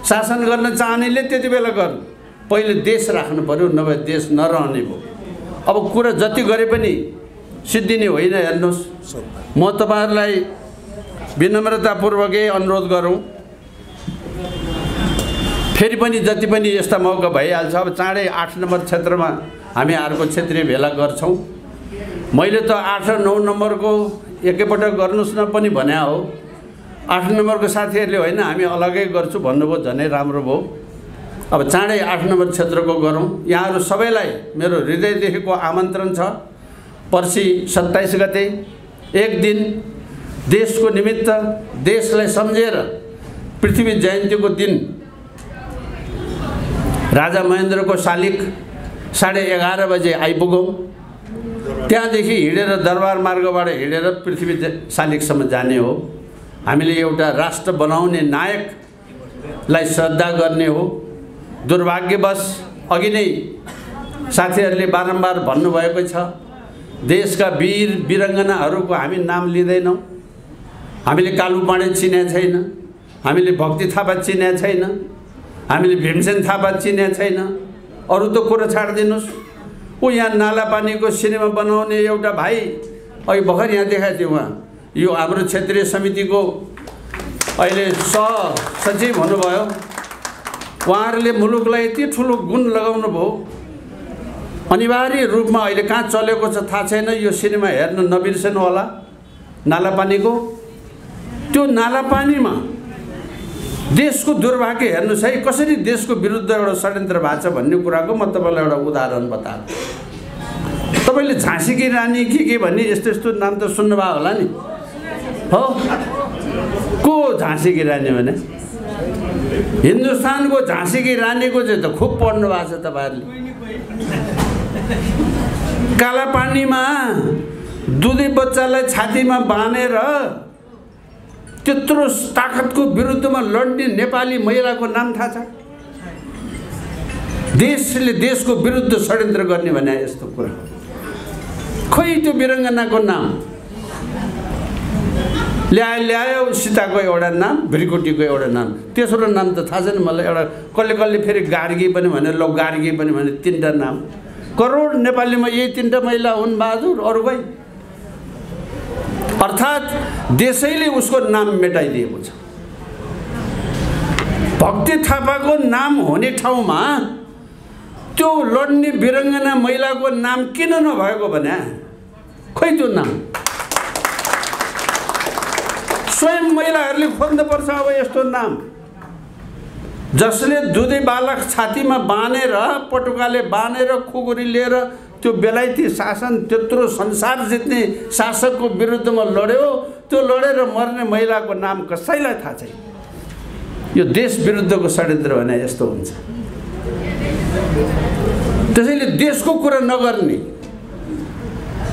शासन गर्न चाहनेले त्यति बेला गर्नु, पहिले देश राख्नु पर्यो, नभए देश नरहने भयो। अब कुरा जति गरे पनि सिद्धिने होइन। हेर्नुहोस्, म तपाईँहरूलाई विनम्रतापूर्वकै अनुरोध गरौँ, फेरि पनि जति पनि यस्ता मौका भइहाल्छ। अब चाँडै 8 नम्बर क्षेत्रमा हामी अर्को क्षेत्रीय भेला गर्छौँ। मैले त 8 र 9 नम्बरको एकैपटक गर्नुहोस् न पनि भने हो। 8 नम्बरको साथीहरूले होइन हामी अलगै गर्छु भन्नुभयो, झनै राम्रो भयो। अब चाँडै 8 नम्बर क्षेत्रको गरौँ। यहाँहरू सबैलाई मेरो हृदयदेखिको आमन्त्रण छ। पर्सि 27 गते एक दिन देशको निमित्त, देशलाई सम्झेर पृथ्वी जयन्तीको दिन राजा महेन्द्रको शालिग 11:30 बजे आइपुगौँ। त्यहाँदेखि हिँडेर दरबार मार्गबाट हिँडेर पृथ्वी शालिगसम्म जाने हो। हामीले एउटा राष्ट्र बनाउने नायकलाई श्रद्धा गर्ने हो। दुर्भाग्यवश अघि नै साथीहरूले बारम्बार भन्नुभएको छ, देशका वीर वीरङ्गनाहरूको हामी नाम लिँदैनौँ। हामीले कालु पाँडे चिनेको छैन, हामीले भक्ति थापा चिनेको छैन, हामीले भीमसेन थापा चिनेको छैन। अरू त कुरा छाडिदिनुहोस्। ऊ यहाँ नालापानीको सिनेमा बनाउने एउटा भाइ अघि भर्खर यहाँ देखाएको थियो, उहाँ यो हाम्रो क्षेत्रीय समितिको अहिले सहसचिव हुनुभयो। उहाँहरूले मुलुकलाई यति ठुलो गुण लगाउनु भयो, अनिवार्य रूपमा अहिले कहाँ चलेको छ थाहा छैन। यो सिनेमा हेर्न नबिर्सनु होला। नालापानीको त्यो नालापानीमा देशको दुर्भाग्य हेर्नुहोस् है, कसरी देशको विरुद्ध एउटा षड्यन्त्र भएको छ भन्ने कुराको म तपाईँलाई एउटा उदाहरण बताएको। तपाईँले झाँसीकी रानी के भन्ने यस्तो यस्तो नाम त सुन्नुभयो होला नि, हो? को झाँसीकी रानी भने? हिन्दुस्तानको झाँसीकी रानीको चाहिँ त खुब पढ्नु भएको छ तपाईँहरूले। कालापानीमा दुधे बच्चालाई छातीमा बाँधेर त्यत्रो ताकतको विरुद्धमा लड्ने नेपाली महिलाको नाम थाहा छ? देशले देशको विरुद्ध षड्यन्त्र गर्ने भने यस्तो कुरा। खोइ त्यो वीरङ्गनाको नाम ल्यायो, सीताको एउटा नाम, भ्रिकुटीको एउटा नाम, तेस्रो नाम त थाहा छैन मलाई। एउटा कसले फेरि गार्गी पनि भने, ल गार्गी पनि भने, 3टा नाम। करोड नेपालीमा यही 3टा महिला हुन् बहादुर, अरू भाइ। अर्थात् देशैले उसको नाम मेटाइदिएको छ। भक्ति थापाको नाम हुने ठाउँमा त्यो लड्ने वीरङ्गना महिलाको नाम किन नभएको भने? खोइ त्यो नाम स्वयं महिलाहरूले खोज्नुपर्छ अब यस्तो नाम, जसले दुधे बालक छातीमा बाँधेर, पटुकाले बाँधेर, खुकुरी लिएर त्यो बेलायती शासन, त्यत्रो संसार जित्ने शासकको विरुद्धमा लड्यो। त्यो लडेर मर्ने महिलाको नाम कसैलाई थाहा छैन। यो देश विरुद्धको षड्यन्त्र भने यस्तो हुन्छ। त्यसैले देशको कुरा नगर्ने,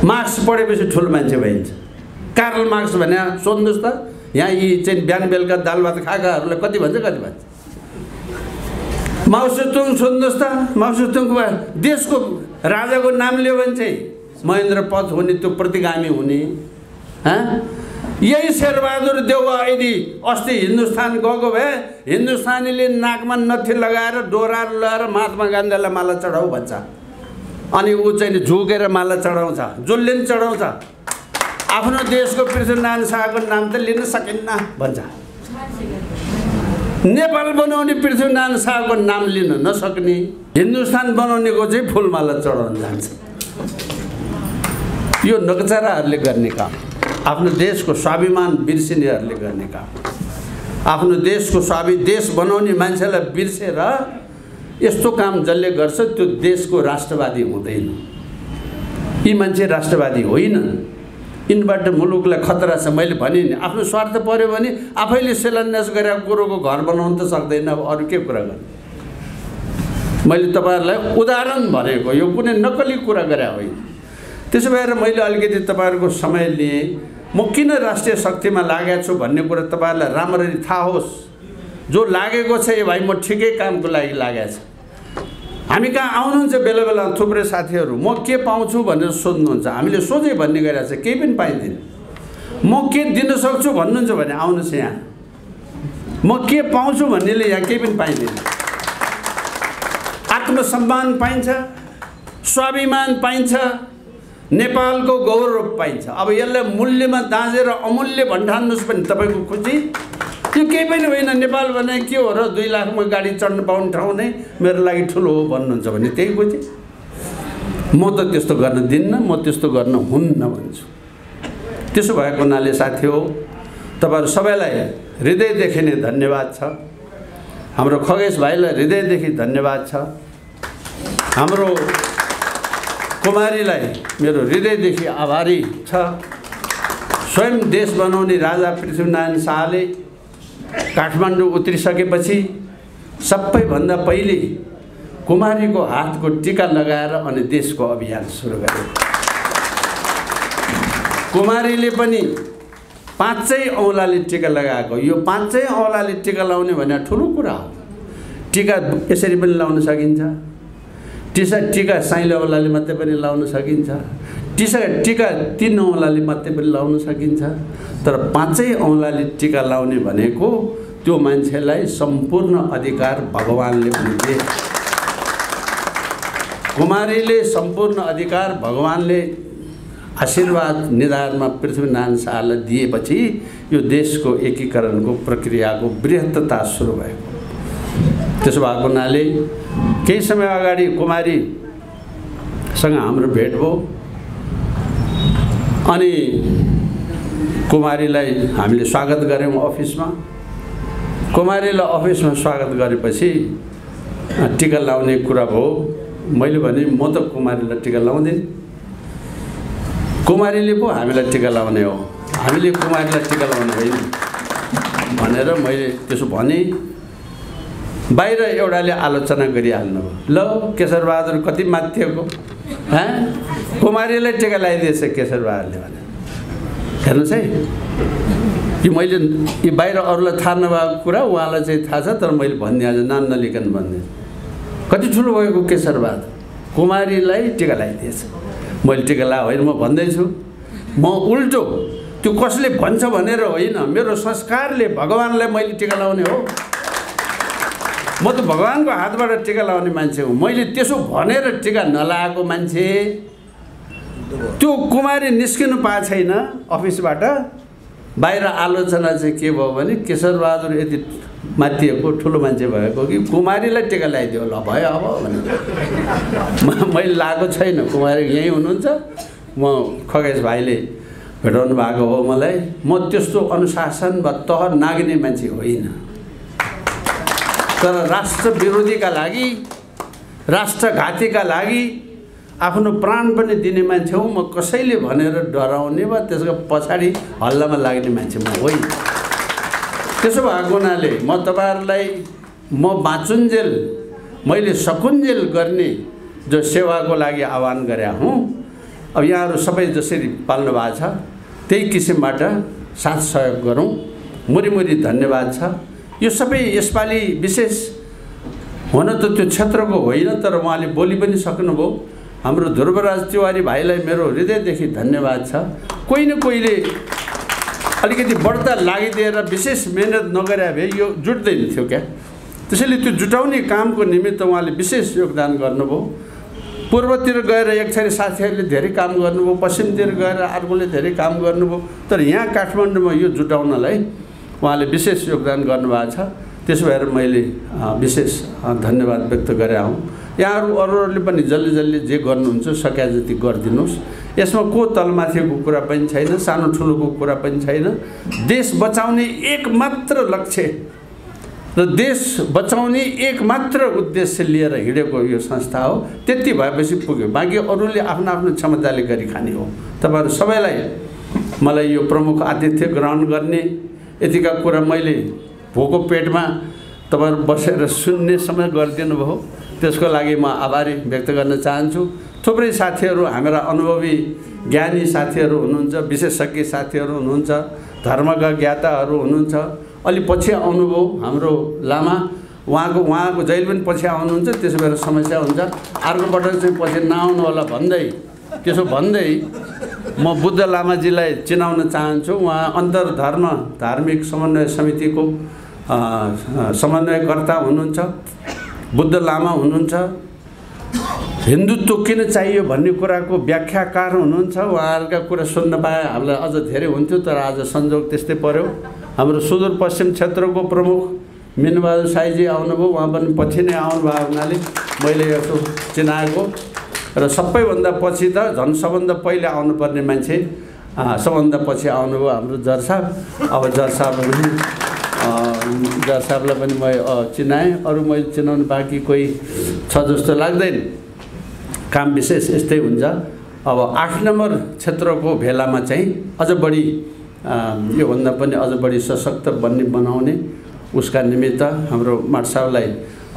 मार्क्स पढेपछि ठुलो मान्छे भइन्छ। कार्ल मार्क्स भने सोध्नुहोस् त, यहाँ यी चाहिँ बिहान बेलुका दाल भात खाएकाहरूलाई कति भन्छ, कति भन्छ? माओ सेतुङ सोध्नुहोस् त, माओ सेतुङको देशको राजाको नाम लियो भने चाहिँ महेन्द्र पथ हुने, त्यो प्रतिगामी हुने। यही शेरबहादुर देउवा यदि अस्ति हिन्दुस्तान गएको भए हिन्दुस्तानीले नाकमा नथी लगाएर डोरार लगाएर महात्मा गान्धीलाई माला चढाऊ भन्छ, अनि ऊ चाहिँ झुकेर माला चढाउँछ, जसले पनि चढाउँछ। आफ्नो देशको पृथ्वीनारायण शाहको नाम त लिन सकिन्न भन्छ। नेपाल बनाउने पृथ्वीनारायण शाहको नाम लिन नसक्ने, हिन्दुस्तान बनाउनेको चाहिँ फुलमाला चढाउन जान्छ। यो नगचराहरूले गर्ने काम, आफ्नो देशको स्वाभिमान बिर्सिनेहरूले गर्ने काम। आफ्नो देशको देश बनाउने मान्छेलाई बिर्सेर यस्तो काम जसले गर्छ त्यो देशको राष्ट्रवादी हुँदैन। यी मान्छे राष्ट्रवादी होइनन्। यिनबाट मुलुकलाई खतरा छ। मैले भने नि, आफ्नो स्वार्थ पर्यो भने आफैले शिलान्यास गरेर कुरोको घर बनाउन त सक्दैन, अब अरू के कुरा गर्ने। मैले तपाईँहरूलाई उदाहरण भनेको, यो कुनै नक्कली कुरा गरे होइन। त्यसो भएर मैले अलिकति तपाईँहरूको समय लिएँ। म किन राष्ट्रिय शक्तिमा लागेको छु भन्ने कुरा तपाईँहरूलाई राम्ररी थाहा होस्। जो लागेको छ ए भाइ म ठिकै कामको लागि लागेको छ। हामी कहाँ आउनुहुन्छ बेला बेला थुप्रै साथीहरू, म के पाउँछु भनेर सोध्नुहुन्छ। हामीले सोझै भन्ने गरिरहेको छ, केही पनि पाइँदैन। म के दिन सक्छु भन्नुहुन्छ भने आउनुहोस् यहाँ। म के पाउँछु भन्नेले यहाँ केही पनि पाइँदैन। आत्मसम्मान पाइन्छ, स्वाभिमान पाइन्छ, नेपालको गौरव पाइन्छ। अब यसलाई मूल्यमा दाँजेर अमूल्य भन्ठान्नुहोस् भने तपाईँको खुसी। त्यो केही पनि होइन। नेपाल भने के हो र, 2 लाखमा गाडी चढ्न पाउने ठाउँ नै मेरो लागि ठुलो हो भन्नुहुन्छ भने त्यही खुसी। म त त्यस्तो गर्न दिन्न, म त्यस्तो गर्न हुन्न भन्छु। त्यसो भएको हुनाले साथी हो, तपाईँहरू सबैलाई हृदयदेखि नै धन्यवाद छ। हाम्रो खगेश भाइलाई हृदयदेखि धन्यवाद छ। हाम्रो कुमारीलाई मेरो हृदयदेखि आभारी छ। स्वयं देश बनाउने राजा पृथ्वीनारायण शाहले काठमाडौँ उत्रिसकेपछि सबैभन्दा पहिले कुमारीको हातको टीका लगाएर अनि देशको अभियान सुरु गरे। कुमारीले पनि 5 औँलाले टीका लगाएको। यो 5 औँलाले टीका लाउने भने ठुलो कुरा हो। टीका यसरी पनि लाउन सकिन्छ, टीका साइलो औँलाले मात्रै पनि लाउन सकिन्छ, टीका 3 औँलाले मात्रै पनि लाउन सकिन्छ। तर 5 औँलाले टीका लाउने भनेको त्यो मान्छेलाई सम्पूर्ण अधिकार भगवानले पनि दिए। कुमारीले सम्पूर्ण अधिकार भगवानले आशीर्वाद निधारमा पृथ्वीनारायण शाहलाई दिएपछि यो देशको एकीकरणको प्रक्रियाको बृहत्तता सुरु भयो। त्यसो भएको हुनाले केही समय अगाडि कुमारीसँग हाम्रो भेट भयो अनि कुमारीलाई हामीले स्वागत गऱ्यौँ अफिसमा। कुमारीलाई अफिसमा स्वागत गरेपछि टीका लाउने कुरा भयो। मैले भने म त कुमारीलाई टीका लाउँदिन, कुमारीले पो हामीलाई टीका लाउने हो, हामीले कुमारीलाई टीका लाउने होइन भनेर मैले त्यसो भने। बाहिर एउटाले आलोचना गरिहाल्नु भयो, ल केशरबहादुर कति माथिएको, कुमारीलाई टीका लगाइदिएछ केशरबहादुरले भने। हेर्नुहोस् है, यो मैले यो बाहिर अरूलाई थाहा नभएको कुरा उहाँलाई चाहिँ थाहा छ, तर मैले भनिदिएँ नाम नलिकन भनिदिएँ। कति ठुलो भएको केशरबहादुर, कुमारीलाई टीका लगाइदिएछ। मैले टीका ला होइन म भन्दैछु, म उल्टो त्यो कसले भन्छ भनेर होइन, मेरो संस्कारले भगवानलाई मैले टीका लगाउने हो। म त भगवानको हातबाट टीका लगाउने मान्छे हुँ। मैले त्यसो भनेर टीका नलाएको मान्छे। त्यो कुमारी निस्किनु पाएको छैन अफिसबाट। बाहिर आलोचना चाहिँ के भयो भने केशरबहादुर यति माथिएको ठुलो मान्छे भएको कि कुमारीलाई टीका लगाइदियो, ल भयो अब भने। मैले लगाएको छैन, कुमारी यहीँ हुनुहुन्छ, म खगेश भाइले भेटाउनु भएको हो मलाई। म त्यस्तो अनुशासन वा तह नाग्ने मान्छे होइन, तर राष्ट्र विरोधीका लागि, राष्ट्रघातीका लागि आफ्नो प्राण पनि दिने मान्छे हो म। कसैले भनेर डराउने वा त्यसको पछाडि हल्लामा लाग्ने मान्छे म होइन। त्यसो भएको हुनाले म तपाईहरुलाई म बाँचुन्जेल मैले सकुन्जेल गर्ने जो सेवाको लागि आह्वान गरे हुँ। अब यहाँहरु सबै जसरी पाल्नु भएको छ त्यही किसिमबाट साथ सहयोग गरौँ। मुरी धन्यवाद छ। यो सबै यसपालि विशेष हुन त त्यो क्षेत्रको होइन, तर उहाँले बोली पनि सक्नुभयो। हाम्रो ध्रुवराज तिवारी भाइलाई मेरो हृदयदेखि धन्यवाद छ। कोही न कोहीले अलिकति बढ्ता लागिदिएर विशेष मेहनत नगरे भए यो जुट्दैन थियो क्या। त्यसैले त्यो जुटाउने कामको निमित्त उहाँले विशेष योगदान गर्नुभयो। पूर्वतिर गएर एक थरी साथीहरूले धेरै काम गर्नुभयो, पश्चिमतिर गएर अर्कोले धेरै काम गर्नुभयो, तर यहाँ काठमाडौँमा यो जुटाउनलाई उहाँले विशेष योगदान गर्नुभएको छ। त्यसो भएर मैले विशेष धन्यवाद व्यक्त गरे हुँ। यहाँहरु अरूहरूले पनि जल्दी जे गर्नुहुन्छ सके जति गरिदिनुस्। यसमा को तलमाथिको कुरा पनि छैन, सानो ठुलोको कुरा पनि छैन। देश बचाउने एकमात्र लक्ष्य र देश बचाउने एकमात्र उद्देश्य लिएर हिँडेको यो संस्था हो। त्यति भएपछि पुग्यो। बाँकी अरूले आफ्नो आफ्नो क्षमताले गरी खाने हो। तपाईहरु सबैलाई मलाई यो प्रमुख आतिथ्य ग्रहण गर्ने यतिका कुरा मैले भोको पेटमा तपाईहरु बसेर सुन्ने समय गरिदिनु भयो, त्यसको लागि म आभारी व्यक्त गर्न चाहन्छु। थुप्रै साथीहरू हाम्रा अनुभवी ज्ञानी साथीहरू हुनुहुन्छ, विशेषज्ञ साथीहरू हुनुहुन्छ, धर्मका ज्ञाताहरू हुनुहुन्छ। अलि पछि आउनुभयो हाम्रो लामा, उहाँको जहिले पनि पछि आउनुहुन्छ, त्यसो भएर समस्या हुन्छ। अर्को पटक चाहिँ पछि नआउनु होला भन्दै त्यसो भन्दै म बुद्ध लामाजीलाई चिनाउन चाहन्छु। उहाँ अन्तर्धर्म धार्मिक समन्वय समितिको समन्वयकर्ता हुनुहुन्छ, बुद्ध लामा हुनुहुन्छ। हिन्दुत्व किन चाहियो भन्ने कुराको व्याख्याकार हुनुहुन्छ। उहाँहरूका कुरा सुन्न पाए हामीलाई अझ धेरै हुन्थ्यो, तर आज संयोग त्यस्तै पर्यो। हाम्रो सुदूरपश्चिम क्षेत्रको प्रमुख मिनबहादुर साईजी आउनुभयो, उहाँ पनि पछि नै आउनुभएको हुनाले मैले यसो चिनाएको। र सबैभन्दा पछि त झन् सबभन्दा पहिले आउनुपर्ने मान्छे सबभन्दा पछि आउनुभयो हाम्रो जर साहब। अब जर साहबलाई पनि म चिनाएँ। अरू मैले चिनाउनु बाँकी कोही छ जस्तो लाग्दैन। काम विशेष यस्तै हुन्छ। अब 8 नम्बर क्षेत्रको भेलामा चाहिँ अझ बढी योभन्दा पनि अझ बढी सशक्त बनाउने उसका निमित्त हाम्रो माट साहबलाई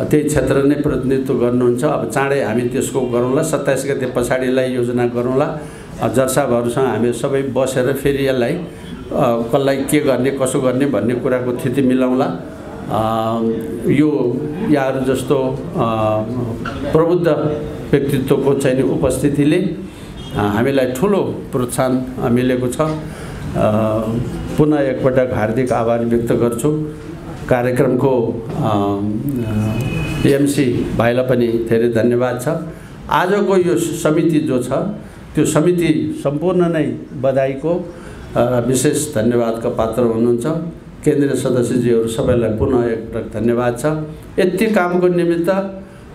त्यही क्षेत्र नै प्रतिनिधित्व गर्नुहुन्छ। अब चाँडै हामी त्यसको गरौँला, 27 गते पछाडिलाई योजना गरौँला। जर साहबहरूसँग हामी सबै बसेर फेरि यसलाई कसलाई के गर्ने कसो गर्ने भन्ने कुराको थिति मिलाउँला। यो यहाँहरू जस्तो प्रबुद्ध व्यक्तित्वको चाहिँ उपस्थितिले हामीलाई ठुलो प्रोत्साहन मिलेको छ। पुनः एकपटक हार्दिक आभार व्यक्त गर्छु। कार्यक्रमको एमसी भाइलाई पनि धेरै धन्यवाद छ। आजको यो समिति जो छ त्यो समिति सम्पूर्ण नै बधाईको विशेष धन्यवादका पात्र हुनुहुन्छ। केन्द्रीय सदस्यजीहरू सबैलाई पुनः एकपटक धन्यवाद छ। यति कामको निमित्त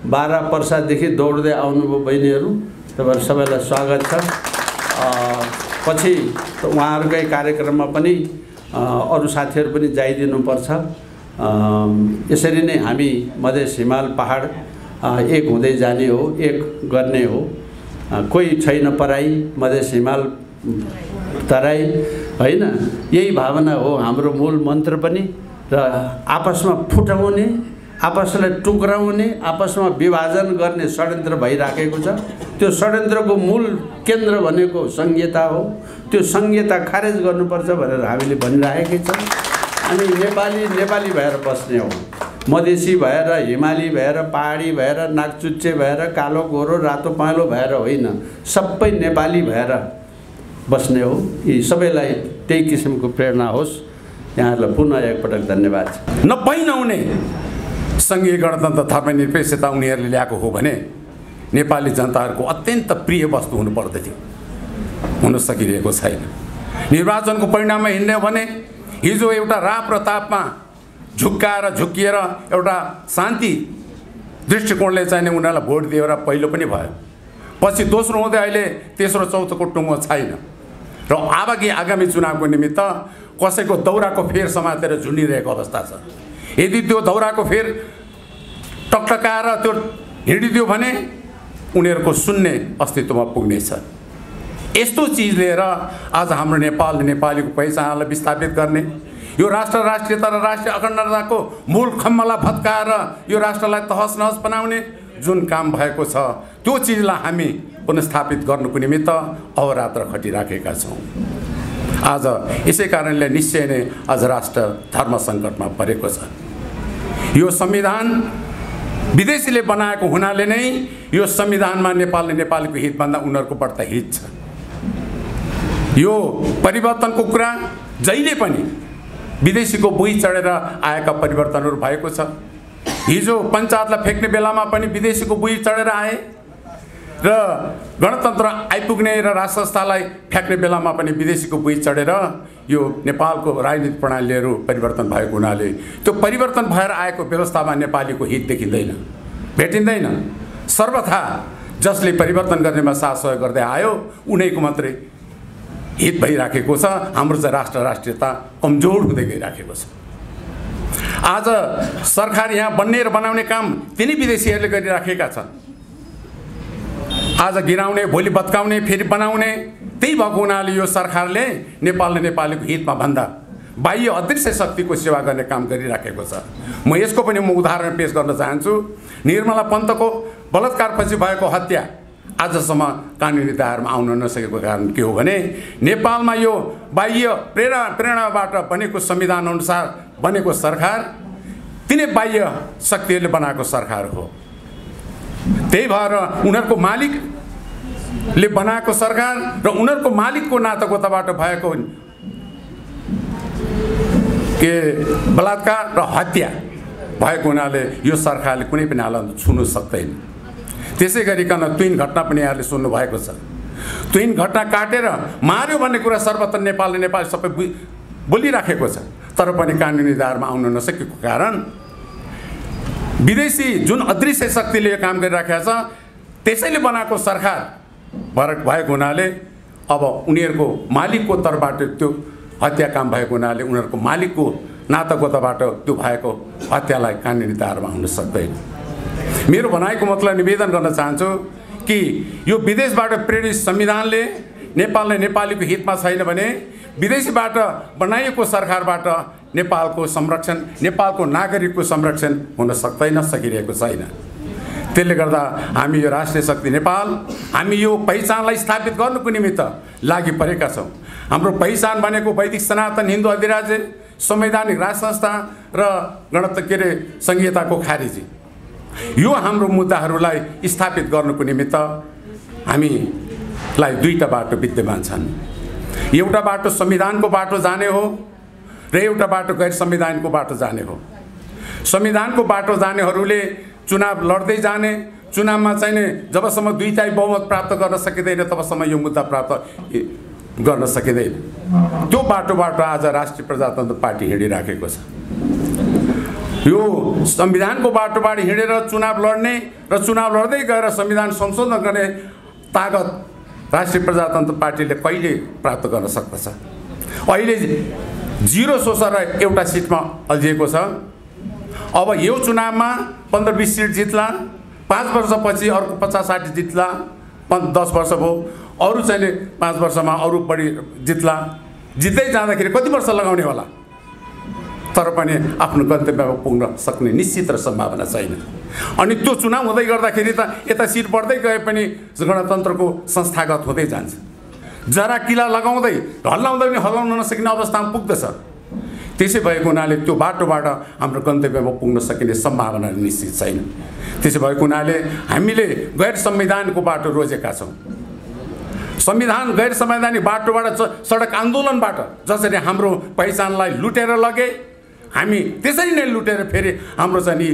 बारा पर्सादेखि दौड्दै आउनुभयो बहिनीहरू, तपाईहरु सबैलाई स्वागत छ। पछि उहाँहरूकै कार्यक्रममा पनि अरू साथीहरू पनि जाइदिनुपर्छ। यसरी नै हामी मधेस हिमाल पहाड एक हुँदै जाने हो, एक गर्ने हो। कोही छैन पराई, मधेस हिमाल तराई हैन, यही भावना हो हाम्रो मूल मन्त्र पनि। र आपसमा फुटाउने, आपसलाई टुक्राउने, आपसमा विभाजन गर्ने षड्यन्त्र भइराखेको छ। त्यो षड्यन्त्रको मूल केन्द्र भनेको संहिता हो। त्यो संहिता खारेज गर्नुपर्छ भनेर हामीले भनिराखेकै छौँ। अनि नेपाली भएर बस्ने हो, मधेसी भएर, हिमाली भएर, पहाडी भएर, नागचुच्चे भएर, कालो गोरो रातो पहेँलो भएर होइन, सबै नेपाली भएर बस्ने हो। यी सबैलाई त्यही किसिमको प्रेरणा होस्। यहाँहरूलाई पुनः एकपटक धन्यवाद। नहुने सङ्घीय गणतन्त्र धर्मनिरपेक्षता उनीहरूले ल्याएको हो भने नेपाली जनताहरूको अत्यन्त प्रिय वस्तु हुनुपर्दथ्यो, हुन सकिरहेको छैन। निर्वाचनको परिणाममा हिँड्ने हो भने हिजो एउटा राप र तापमा झुक्किएर एउटा शान्ति दृष्टिकोणले चाहिँ उनीहरूलाई भोट दिएर पहिलो पनि भयो, पछि दोस्रो हुँदै अहिले तेस्रो चौथोको टुङ्गो छैन। र आगामी चुनावको निमित्त कसैको दौराको फेर समातेर झुन्डिरहेको अवस्था छ। यदि त्यो दौराको फेर टकटकाएर त्यो हिँडिदियो भने उनीहरूको सुन्ने अस्तित्वमा पुग्नेछ। यस्तो चिज लिएर आज हाम्रो नेपालीको पहिचानलाई विस्थापित गर्ने, यो राष्ट्रियता र राष्ट्रिय अखण्डताको मूल खम्बलाई भत्काएर यो राष्ट्रलाई तहस नहस बनाउने जुन काम भएको छ त्यो चिजलाई हामी पुनस्थापित गर्नुको निमित्त अहोरात्र खटिराखेका छौँ। आज यसै कारणले निश्चय नै आज राष्ट्र धर्म सङ्कटमा परेको छ। यो संविधान विदेशीले बनाएको हुनाले नै यो संविधानमा नेपालीको हितभन्दा उनीहरूको बढ्ता हित छ। यो परिवर्तनको कुरा जहिले पनि विदेशीको बुई चढेर आएका परिवर्तनहरू भएको छ। हिजो पञ्चायतलाई फेक्ने बेलामा पनि विदेशीको बुई चढेर आए र गणतन्त्र आइपुग्ने र राजसंस्थालाई फ्याक्ने बेलामा पनि विदेशीको बुई चढेर यो नेपालको राजनीतिक प्रणालीहरू परिवर्तन भएको हुनाले त्यो परिवर्तन भएर आएको व्यवस्थामा नेपालीको हित देखिँदैन, भेटिँदैन। सर्वथा जसले परिवर्तन गर्नेमा साथ सहयोग गर्दै आयो उनीको मात्रै हित भइराखेको छ। हाम्रो चाहिँ राष्ट्रियता कमजोर हुँदै गइराखेको छ। आज सरकार यहाँ बन्ने र बनाउने काम तिनी विदेशीहरूले गरिराखेका छन्। आज गिराउने, भोलि भत्काउने, फेरि बनाउने, त्यही भएको हुनाले यो सरकारले नेपालीको हितमा भन्दा बाह्य अदृश्य शक्तिको सेवा गर्ने काम गरिराखेको छ। म यसको पनि उदाहरण पेश गर्न चाहन्छु। निर्मला पन्तको बलात्कारपछि भएको हत्या आजसम्म कानुनी दायरामा आउन नसकेको कारण के हो भने नेपालमा यो बाह्य प्रेरणाबाट बनेको संविधान अनुसार बनेको सरकार तिनै बाह्य शक्तिहरूले बनाएको सरकार हो। त्यही भएर उनीहरूको मालिकले बनाएको सरकार र उनीहरूको मालिकको नातागोताबाट भएको के बलात्कार र हत्या भएको हुनाले यो सरकारले कुनै पनि हालतमा छुन सक्दैन। त्यसै गरिकन तुइन घटना पनि यहाँले सुन्नु भएको छ। तुइन घटना काटेर मार्यो भन्ने कुरा सर्वत्र नेपाल सबै बोलिराखेको छ, तर पनि कानुनी दायरामा आउन नसकेको कारण विदेशी जुन अदृश्य शक्तिले यो काम गरिराखेको छ त्यसैले बनाएको सरकार भएको हुनाले अब उनीहरूको मालिकको तर्फबाट त्यो हत्या काम भएको हुनाले उनीहरूको मालिकको नातागोताबाट त्यो भएको हत्यालाई कानुनी दायरामा आउन सक्दैन। मेरो भनाइको मतलब निवेदन गर्न चाहन्छु कि यो विदेशबाट प्रेरित संविधानले नेपालीको हितमा छैन भने विदेशीबाट बनाइएको सरकारबाट नेपालको संरक्षण, नेपालको नागरिकको संरक्षण हुन सक्दैन, सकिरहेको छैन। त्यसले गर्दा हामी यो राष्ट्रिय शक्ति नेपाल, हामी यो पहिचानलाई स्थापित गर्नुको निमित्त लागि परेका छौँ। हाम्रो पहिचान भनेको वैदिक सनातन हिन्दू अधिराज्य, संवैधानिक राज संस्था र संहिताको खारिजी यो हाम्रो मुद्दाहरूलाई स्थापित गर्नुको निमित्त हामीलाई दुईटा बाटो विद्यमान छन्। एउटा बाटो संविधानको बाटो जाने हो र एउटा बाटो गैर संविधानको बाटो जाने हो। संविधानको बाटो जानेहरूले चुनाव लड्दै जाने, चुनावमा चाहिँ जबसम्म 2/3 बहुमत प्राप्त गर्न सकिँदैन तबसम्म यो मुद्दा प्राप्त गर्न सकिँदैन। त्यो बाटोबाट आज राष्ट्रिय प्रजातन्त्र पार्टी हिँडिराखेको छ। यो संविधानको बाटोबाट हिँडेर चुनाव लड्ने र चुनाव लड्दै गएर संविधान संशोधन गर्ने तागत राष्ट्रिय प्रजातन्त्र पार्टीले कहिले प्राप्त गर्न सक्दछ? अहिले 0 सोचेर एउटा सिटमा अल्झिएको छ। अब यो चुनावमा 15-20 सिट जित्ला, 5 वर्षपछि अर्को 50-60 जित्ला, 10 वर्ष भयो, अरू चाहिँ 5 वर्षमा अरू बढी जित्ला। जित्दै जाँदाखेरि कति वर्ष लगाउने होला? तर पनि आफ्नो गन्तव्यमा पुग्न सक्ने निश्चित र सम्भावना छैन। अनि त्यो चुनाव हुँदै गर्दाखेरि त यता सिट बढ्दै गए पनि गणतन्त्रको संस्थागत हुँदै जान्छ। जरा किला लगाउँदै हल्लाउँदै पनि हल्लाउन नसकिने अवस्थामा पुग्दछ। त्यसै भएको हुनाले त्यो बाटोबाट हाम्रो गन्तव्यमा पुग्न सकिने सम्भावना निश्चित छैन। त्यसै भएको हुनाले हामीले गैर संवैधानिक बाटो रोजेका छौँ। संविधान गैर संवैधानिक बाटोबाट सडक आन्दोलनबाट जसरी हाम्रो पहिचानलाई लुटेर लगे, हामी त्यसरी नै लुटेर फेरि हाम्रो चाहिँ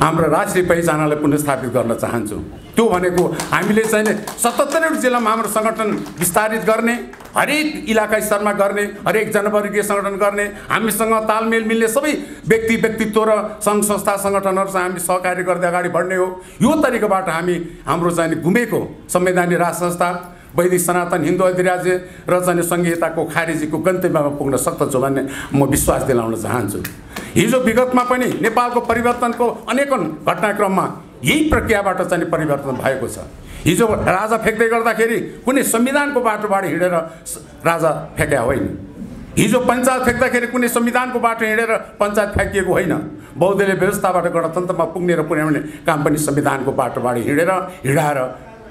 हाम्रो राष्ट्रिय पहिचानलाई पुनर्स्थापित गर्न चाहन्छौँ। त्यो भनेको हामीले चाहिँ 77 जिल्लामा हाम्रो सङ्गठन विस्तारित गर्ने, हरेक इलाका स्तरमा गर्ने, हरेक जनवर्गीय सङ्गठन गर्ने, हामीसँग तालमेल मिल्ने सबै व्यक्तित्व र सङ्घ संस्था सङ्गठनहरूसँग हामी सहकार्य गर्दै अगाडि बढ्ने हो। यो तरिकाबाट हामी हाम्रो चाहिँ घुमेको संवैधानिक राज संस्था, वैदिक सनातन हिन्दू अधिराज्य र चाहिँ संहिताको खारेजीको गन्तव्यमा पुग्न सक्दछु भन्ने म विश्वास दिलाउन चाहन्छु। हिजो विगतमा पनि नेपालको परिवर्तनको अनेकौं घटनाक्रममा यही प्रक्रियाबाट चाहिँ परिवर्तन भएको छ। हिजो राजा फ्याक्दै गर्दाखेरि कुनै संविधानको बाटोबाट हिँडेर राजा फ्याँक्या होइन। हिजो पञ्चायत फ्याँक्दाखेरि कुनै संविधानको बाटो हिँडेर पञ्चायत फ्याँकिएको होइन। बहुदलीय व्यवस्थाबाट गणतन्त्रमा पुग्ने र पुर्याउने काम पनि संविधानको बाटोबाट हिँडाएर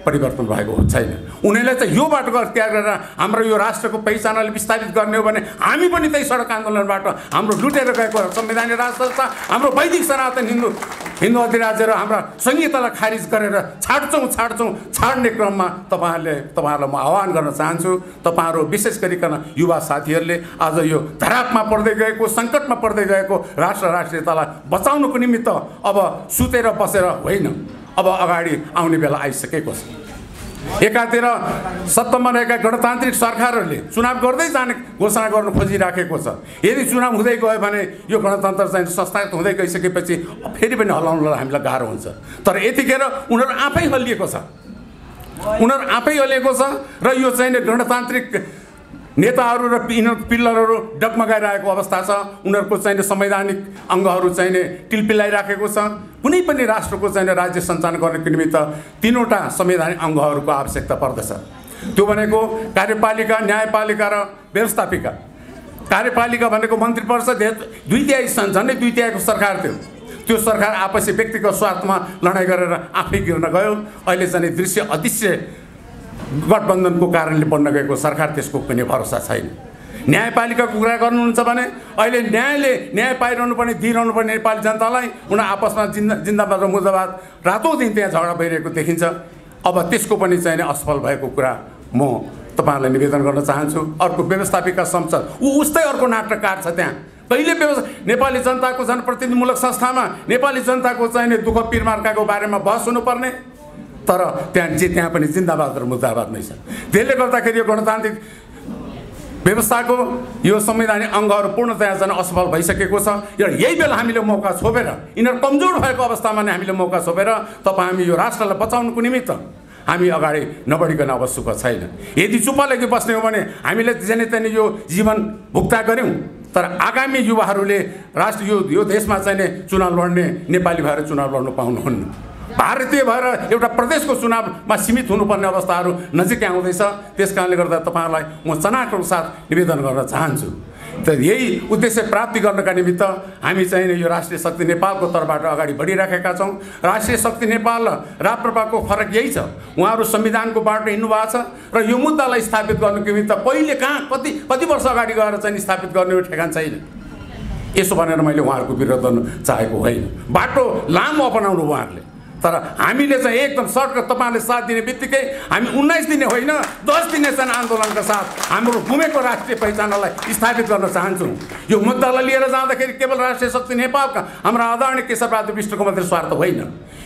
परिवर्तन भएको छैन। उनीहरूले चाहिँ यो बाटोको त्याग गरेर हाम्रो यो राष्ट्रको पहिचानलाई विस्तारित गर्ने हो भने हामी पनि त्यही सडक आन्दोलनबाट हाम्रो लुटेर गएको संवैधानिक राज संस्था, हाम्रो वैदिक सनातन हिन्दू अधिराज्य र हाम्रा संहितालाई खारिज गरेर छाड्ने क्रममा तपाईँहरूलाई म आह्वान गर्न चाहन्छु। तपाईँहरू विशेष गरिकन युवा साथीहरूले आज यो धरापमा पर्दै गएको, सङ्कटमा पर्दै गएको राष्ट्रियतालाई बचाउनुको निमित्त अब सुतेर बसेर होइन, अब अगाडि आउने बेला आइसकेको छ। एकातिर सत्तामा रहेका गणतान्त्रिक सरकारहरूले चुनाव गर्दै जाने घोषणा गर्न खोजिराखेको छ। यदि चुनाव हुँदै गयो भने यो गणतन्त्र चाहिँ संस्थागत हुँदै गइसकेपछि फेरि पनि हल्लाउनलाई हामीलाई गाह्रो हुन्छ। तर यतिखेर उनीहरू आफै हल्लिएको छ, र यो चाहिँ गणतान्त्रिक नेताहरू र यिनीहरूको पिल्लरहरू डगमगाइरहेको अवस्था छ। उनीहरूको चाहिँ संवैधानिक अङ्गहरू चाहिँ टिलपिलाइराखेको छ। कुनै पनि राष्ट्रको चाहिँ राज्य सञ्चालन गर्नको निमित्त 3वटा संवैधानिक अङ्गहरूको आवश्यकता पर्दछ। त्यो भनेको कार्यपालिका, न्यायपालिका र व्यवस्थापिका। कार्यपालिका भनेको मन्त्री परिषद, झन्डै 2/3 सरकार थियो। त्यो सरकार आपसी व्यक्तिगत स्वार्थमा लडाइँ गरेर आफै गिर्न गयो। अहिले चाहिँ दृश्य अदृश्य गठबन्धनको कारणले बन्न गएको सरकार, त्यसको कुनै भरोसा छैन। न्यायपालिकाको कुरा गर्नुहुन्छ भने अहिले न्याय पाइरहनु पर्ने, दिइरहनु पर्ने नेपाली जनतालाई उनीहरू आपसमा जिन्दाबाद र मुर्दाबाद रातौँ दिन त्यहाँ झगडा भइरहेको देखिन्छ। अब त्यसको पनि चाहिँ असफल भएको कुरा म तपाईँहरूलाई निवेदन गर्न चाहन्छु। अर्को व्यवस्थापिका संसद, उस्तै अर्को नाटककार छ त्यहाँ। कहिले नेपाली जनताको जनप्रतिनिधिमूलक संस्थामा नेपाली जनताको चाहिँ दुःख पिरमार्काको बारेमा बहस हुनुपर्ने, तर त्यहाँ पनि जिन्दाबाद र मुर्दाबाद नै छ। त्यसले गर्दाखेरि यो गणतान्त्रिक व्यवस्थाको यो संवैधानिक अङ्गहरू पूर्णतया चाहिँ असफल भइसकेको छ। यही बेला हामीले मौका छोपेर, यिनीहरू कमजोर भएको अवस्थामा नै हामीले मौका छोपेर हामी यो राष्ट्रलाई बचाउनुको निमित्त हामी अगाडि नबढिकन अब सुख छैन। यदि चुप्प लागि बस्ने हो भने हामीले जेने तेने यो जीवन भुक्ता गऱ्यौँ, तर आगामी युवाहरूले यो देशमा चाहिँ चुनाव लड्ने, नेपाली भएर चुनाव लड्नु पाउनुहुन्न। भारतीय भएर एउटा प्रदेशको चुनावमा सीमित हुनुपर्ने अवस्थाहरू नजिकै आउँदैछ। त्यस कारणले गर्दा तपाईँहरूलाई म चनाखको साथ निवेदन गर्न चाहन्छु। त यही उद्देश्य प्राप्ति गर्नका निमित्त हामी चाहिँ यो राष्ट्रिय शक्ति नेपालको तर्फबाट अगाडि बढिराखेका छौँ। राष्ट्रिय शक्ति नेपाल र राप्रपाको फरक यही छ, उहाँहरू संविधानको बाटो हिँड्नु भएको छ र यो मुद्दालाई स्थापित गर्नुको निमित्त पहिले कति वर्ष अगाडि गएर चाहिँ स्थापित गर्ने ठेगान छैन। यसो भनेर मैले उहाँहरूको विरोध गर्न चाहेको होइन। बाटो लामो अपनाउनु उहाँहरूले, तर हामीले चाहिँ एकदम सर्टकट तपाईँहरूले साथ दिने बित्तिकै हामी 19 दिने होइन 10 दिने चाहिँ आन्दोलनका साथ हाम्रो गुमेको राष्ट्रिय पहिचानलाई स्थापित गर्न चाहन्छौँ। यो मुद्दालाई लिएर जाँदाखेरि केवल राष्ट्रिय शक्ति नेपालका हाम्रा आदरणीय केशरबहादुर विष्टको मात्रै स्वार्थ होइन,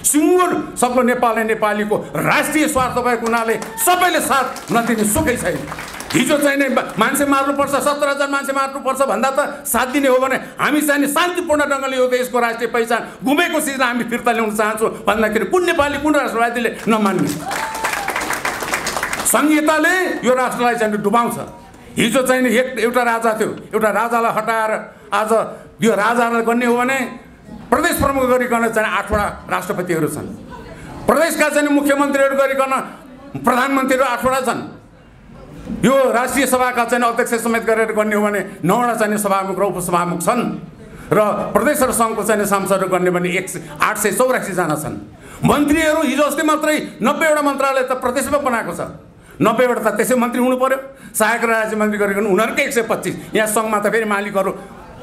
सिङ्गुर सक्लो नेपालीको राष्ट्रिय स्वार्थ भएको हुनाले सबैले साथ नदिने सुकै छैन। हिजो चाहिँ नै मान्छे मार्नुपर्छ, 17,000 मान्छे मार्नुपर्छ भन्दा त साथ दिने हो भने हामी चाहिँ नि शान्तिपूर्ण ढङ्गले यो देशको राष्ट्रिय पहिचान गुमेको चिजलाई हामी फिर्ता ल्याउन चाहन्छौँ भन्दाखेरि कुन नेपाली कुन राष्ट्रवादीले नमान्ने? संहिताले यो राष्ट्रलाई चाहिँ डुबाउँछ। हिजो चाहिँ नि एउटा राजा थियो, एउटा राजालाई हटाएर आज यो राजालाई गर्ने हो भने प्रदेश प्रमुख गरिकन चाहिँ 8वटा राष्ट्रपतिहरू छन्, प्रदेशका चाहिँ मुख्यमन्त्रीहरू गरिकन प्रधानमन्त्रीहरू 8वटा छन्। यो राष्ट्रिय सभाका चाहिँ अध्यक्ष समेत गरेर गर्ने हो भने 9वटा चाहिँ सभामुख र उपसभामुख छन् र प्रदेश र सङ्घको चाहिँ सांसदहरू गर्ने भने 884 जना छन्। मन्त्रीहरू हिजो अस्ति मात्रै 90वटा मन्त्रालय त प्रदेशमा बनाएको छ, 90वटा त त्यसै मन्त्री हुनु पर्यो, सहायक राज्य मन्त्री गरिकन उनीहरूकै 125, यहाँ सङ्घमा त फेरि मालिकहरू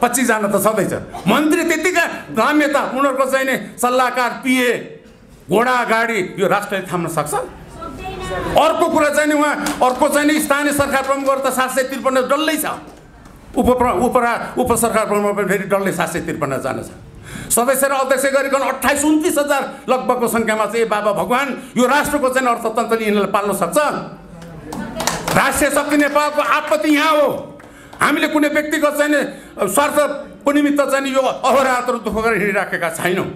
25 जना त छँदैछ। मन्त्री त्यतिका गाम्यता उनीहरूको चाहिँ नि सल्लाहकार पिए घोडा गाडी यो राष्ट्रले थाम्न सक्छ? अर्को कुरा चाहिँ नि उहाँ अर्को चाहिँ नि स्थानीय सरकार प्रमुखहरू त 753 डल्लै छ, उप सरकार प्रमुख पनि फेरि डल्लै 753 जना छ। सदस्य र अध्यक्ष गरिकन 28-29,000 लगभगको सङ्ख्यामा चाहिँ बाबा भगवान् यो राष्ट्रको चाहिँ अर्थतन्त्रले यिनीहरूलाई पाल्न सक्छ? राष्ट्रिय शक्ति नेपालको आपत्ति यहाँ हो। हामीले कुनै व्यक्तिगत चाहिँ स्वार्थको निमित्त चाहिँ यो अहोरात्र दुःख गरेर हिँडिराखेका छैनौँ।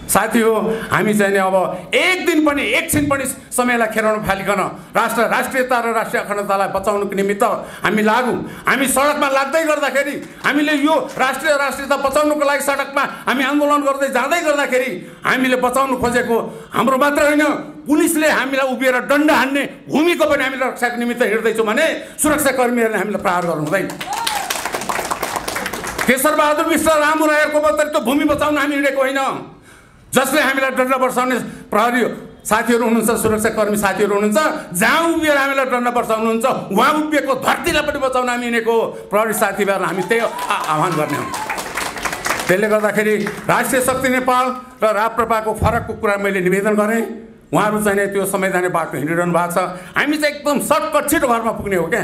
साथी हो, हामी चाहिँ नि अब एक दिन पनि एकछिन पनि समयलाई खेराउन फालिकन राष्ट्रियता र राष्ट्रिय अखण्डतालाई बचाउनुको निमित्त हामी लागौँ। हामी सडकमा लाग्दै गर्दाखेरि हामीले यो राष्ट्रियता बचाउनुको लागि सडकमा हामी आन्दोलन गर्दै जाँदै गर्दाखेरि हामीले बचाउनु खोजेको हाम्रो मात्र होइन, पुलिसले हामीलाई उभिएर डन्डा हान्ने भूमिको पनि हामीले रक्षाको निमित्त हिँड्दैछौँ भने सुरक्षाकर्मीहरूले हामीलाई प्रहार गर्नु हुँदैन। केशरबहादुर विष्ट रामु रायहरूको मात्रै त भूमि बचाउन हामी हिँडेको होइन, जसले हामीलाई डन्डा बर्साउने प्रहरी साथीहरू हुनुहुन्छ, सुरक्षाकर्मी साथीहरू हुनुहुन्छ, जहाँ उभिएर हामीलाई डन्डा बर्साउनुहुन्छ उहाँ उभिएको धरतीलाई पनि बचाउन हामी हिँडेको प्रहरी साथीभाइहरूलाई हामी त्यही आह्वान गर्ने हो। त्यसले गर्दाखेरि राष्ट्रिय शक्ति नेपाल र राप्रपाको फरकको कुरा मैले निवेदन गरेँ। उहाँहरू चाहिँ त्यो संवैधानिक बाटो हिँडिरहनु भएको छ, हामी चाहिँ एकदम सर्टकट छिटो घरमा पुग्ने हो क्या।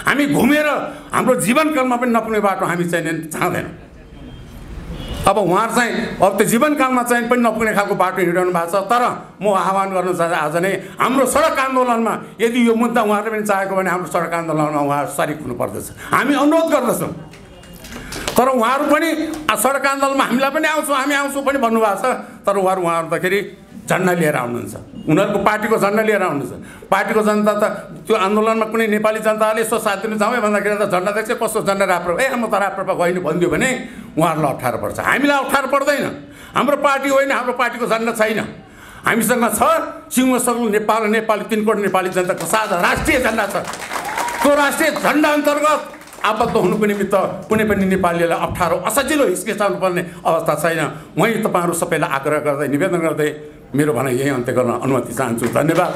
हामी घुमेर हाम्रो जीवनकालमा पनि नपुग्ने बाटो हामी चाहिँ चाहँदैनौँ। अब उहाँहरू चाहिँ अब त्यो जीवनकालमा चाहिँ पनि नपुग्ने खालको बाटो हिँडिरहनु भएको छ। तर म आह्वान गर्न चाहन्छु आज नै हाम्रो सडक आन्दोलनमा यदि यो मुद्दा उहाँहरूले पनि चाहेको भने हाम्रो सडक आन्दोलनमा उहाँहरू सरिक हुनुपर्दछ, हामी अनुरोध गर्दछौँ। तर उहाँहरू पनि सडक आन्दोलनमा हामीलाई पनि हामी आउँछौँ पनि भन्नुभएको छ। तर उहाँहरू त झन्डा लिएर आउनुहुन्छ, उनीहरूको पार्टीको झन्डा लिएर आउनुहुन्छ। पार्टीको जनता त त्यो आन्दोलनमा कुनै नेपाली जनताले यसो साथ दिनु जाउँ भन्दाखेरि त झन्डा देख्छ कस्तो झन्डा राप्रपा म त राप्रपा होइन भनिदियो भने उहाँहरूलाई अप्ठ्यारो पर्छ। हामीलाई अप्ठ्यारो पर्दैन, हाम्रो पार्टी होइन, हाम्रो पार्टीको झन्डा छैन, हामीसँग छ सिङ्गो सग्लो नेपाल नेपाली 3 करोड नेपाली जनताको साझा राष्ट्रिय झन्डा छ। त्यो राष्ट्रिय झन्डा अन्तर्गत आबद्ध हुनुको निमित्त कुनै पनि नेपालीलाई अप्ठ्यारो असजिलो हिचकिचाउनु पर्ने अवस्था छैन। मैले तपाईँहरू सबैलाई आग्रह गर्दै निवेदन गर्दै मेरो भनाइ यही अन्त्य गर्न अनुमति चाहन्छु। धन्यवाद।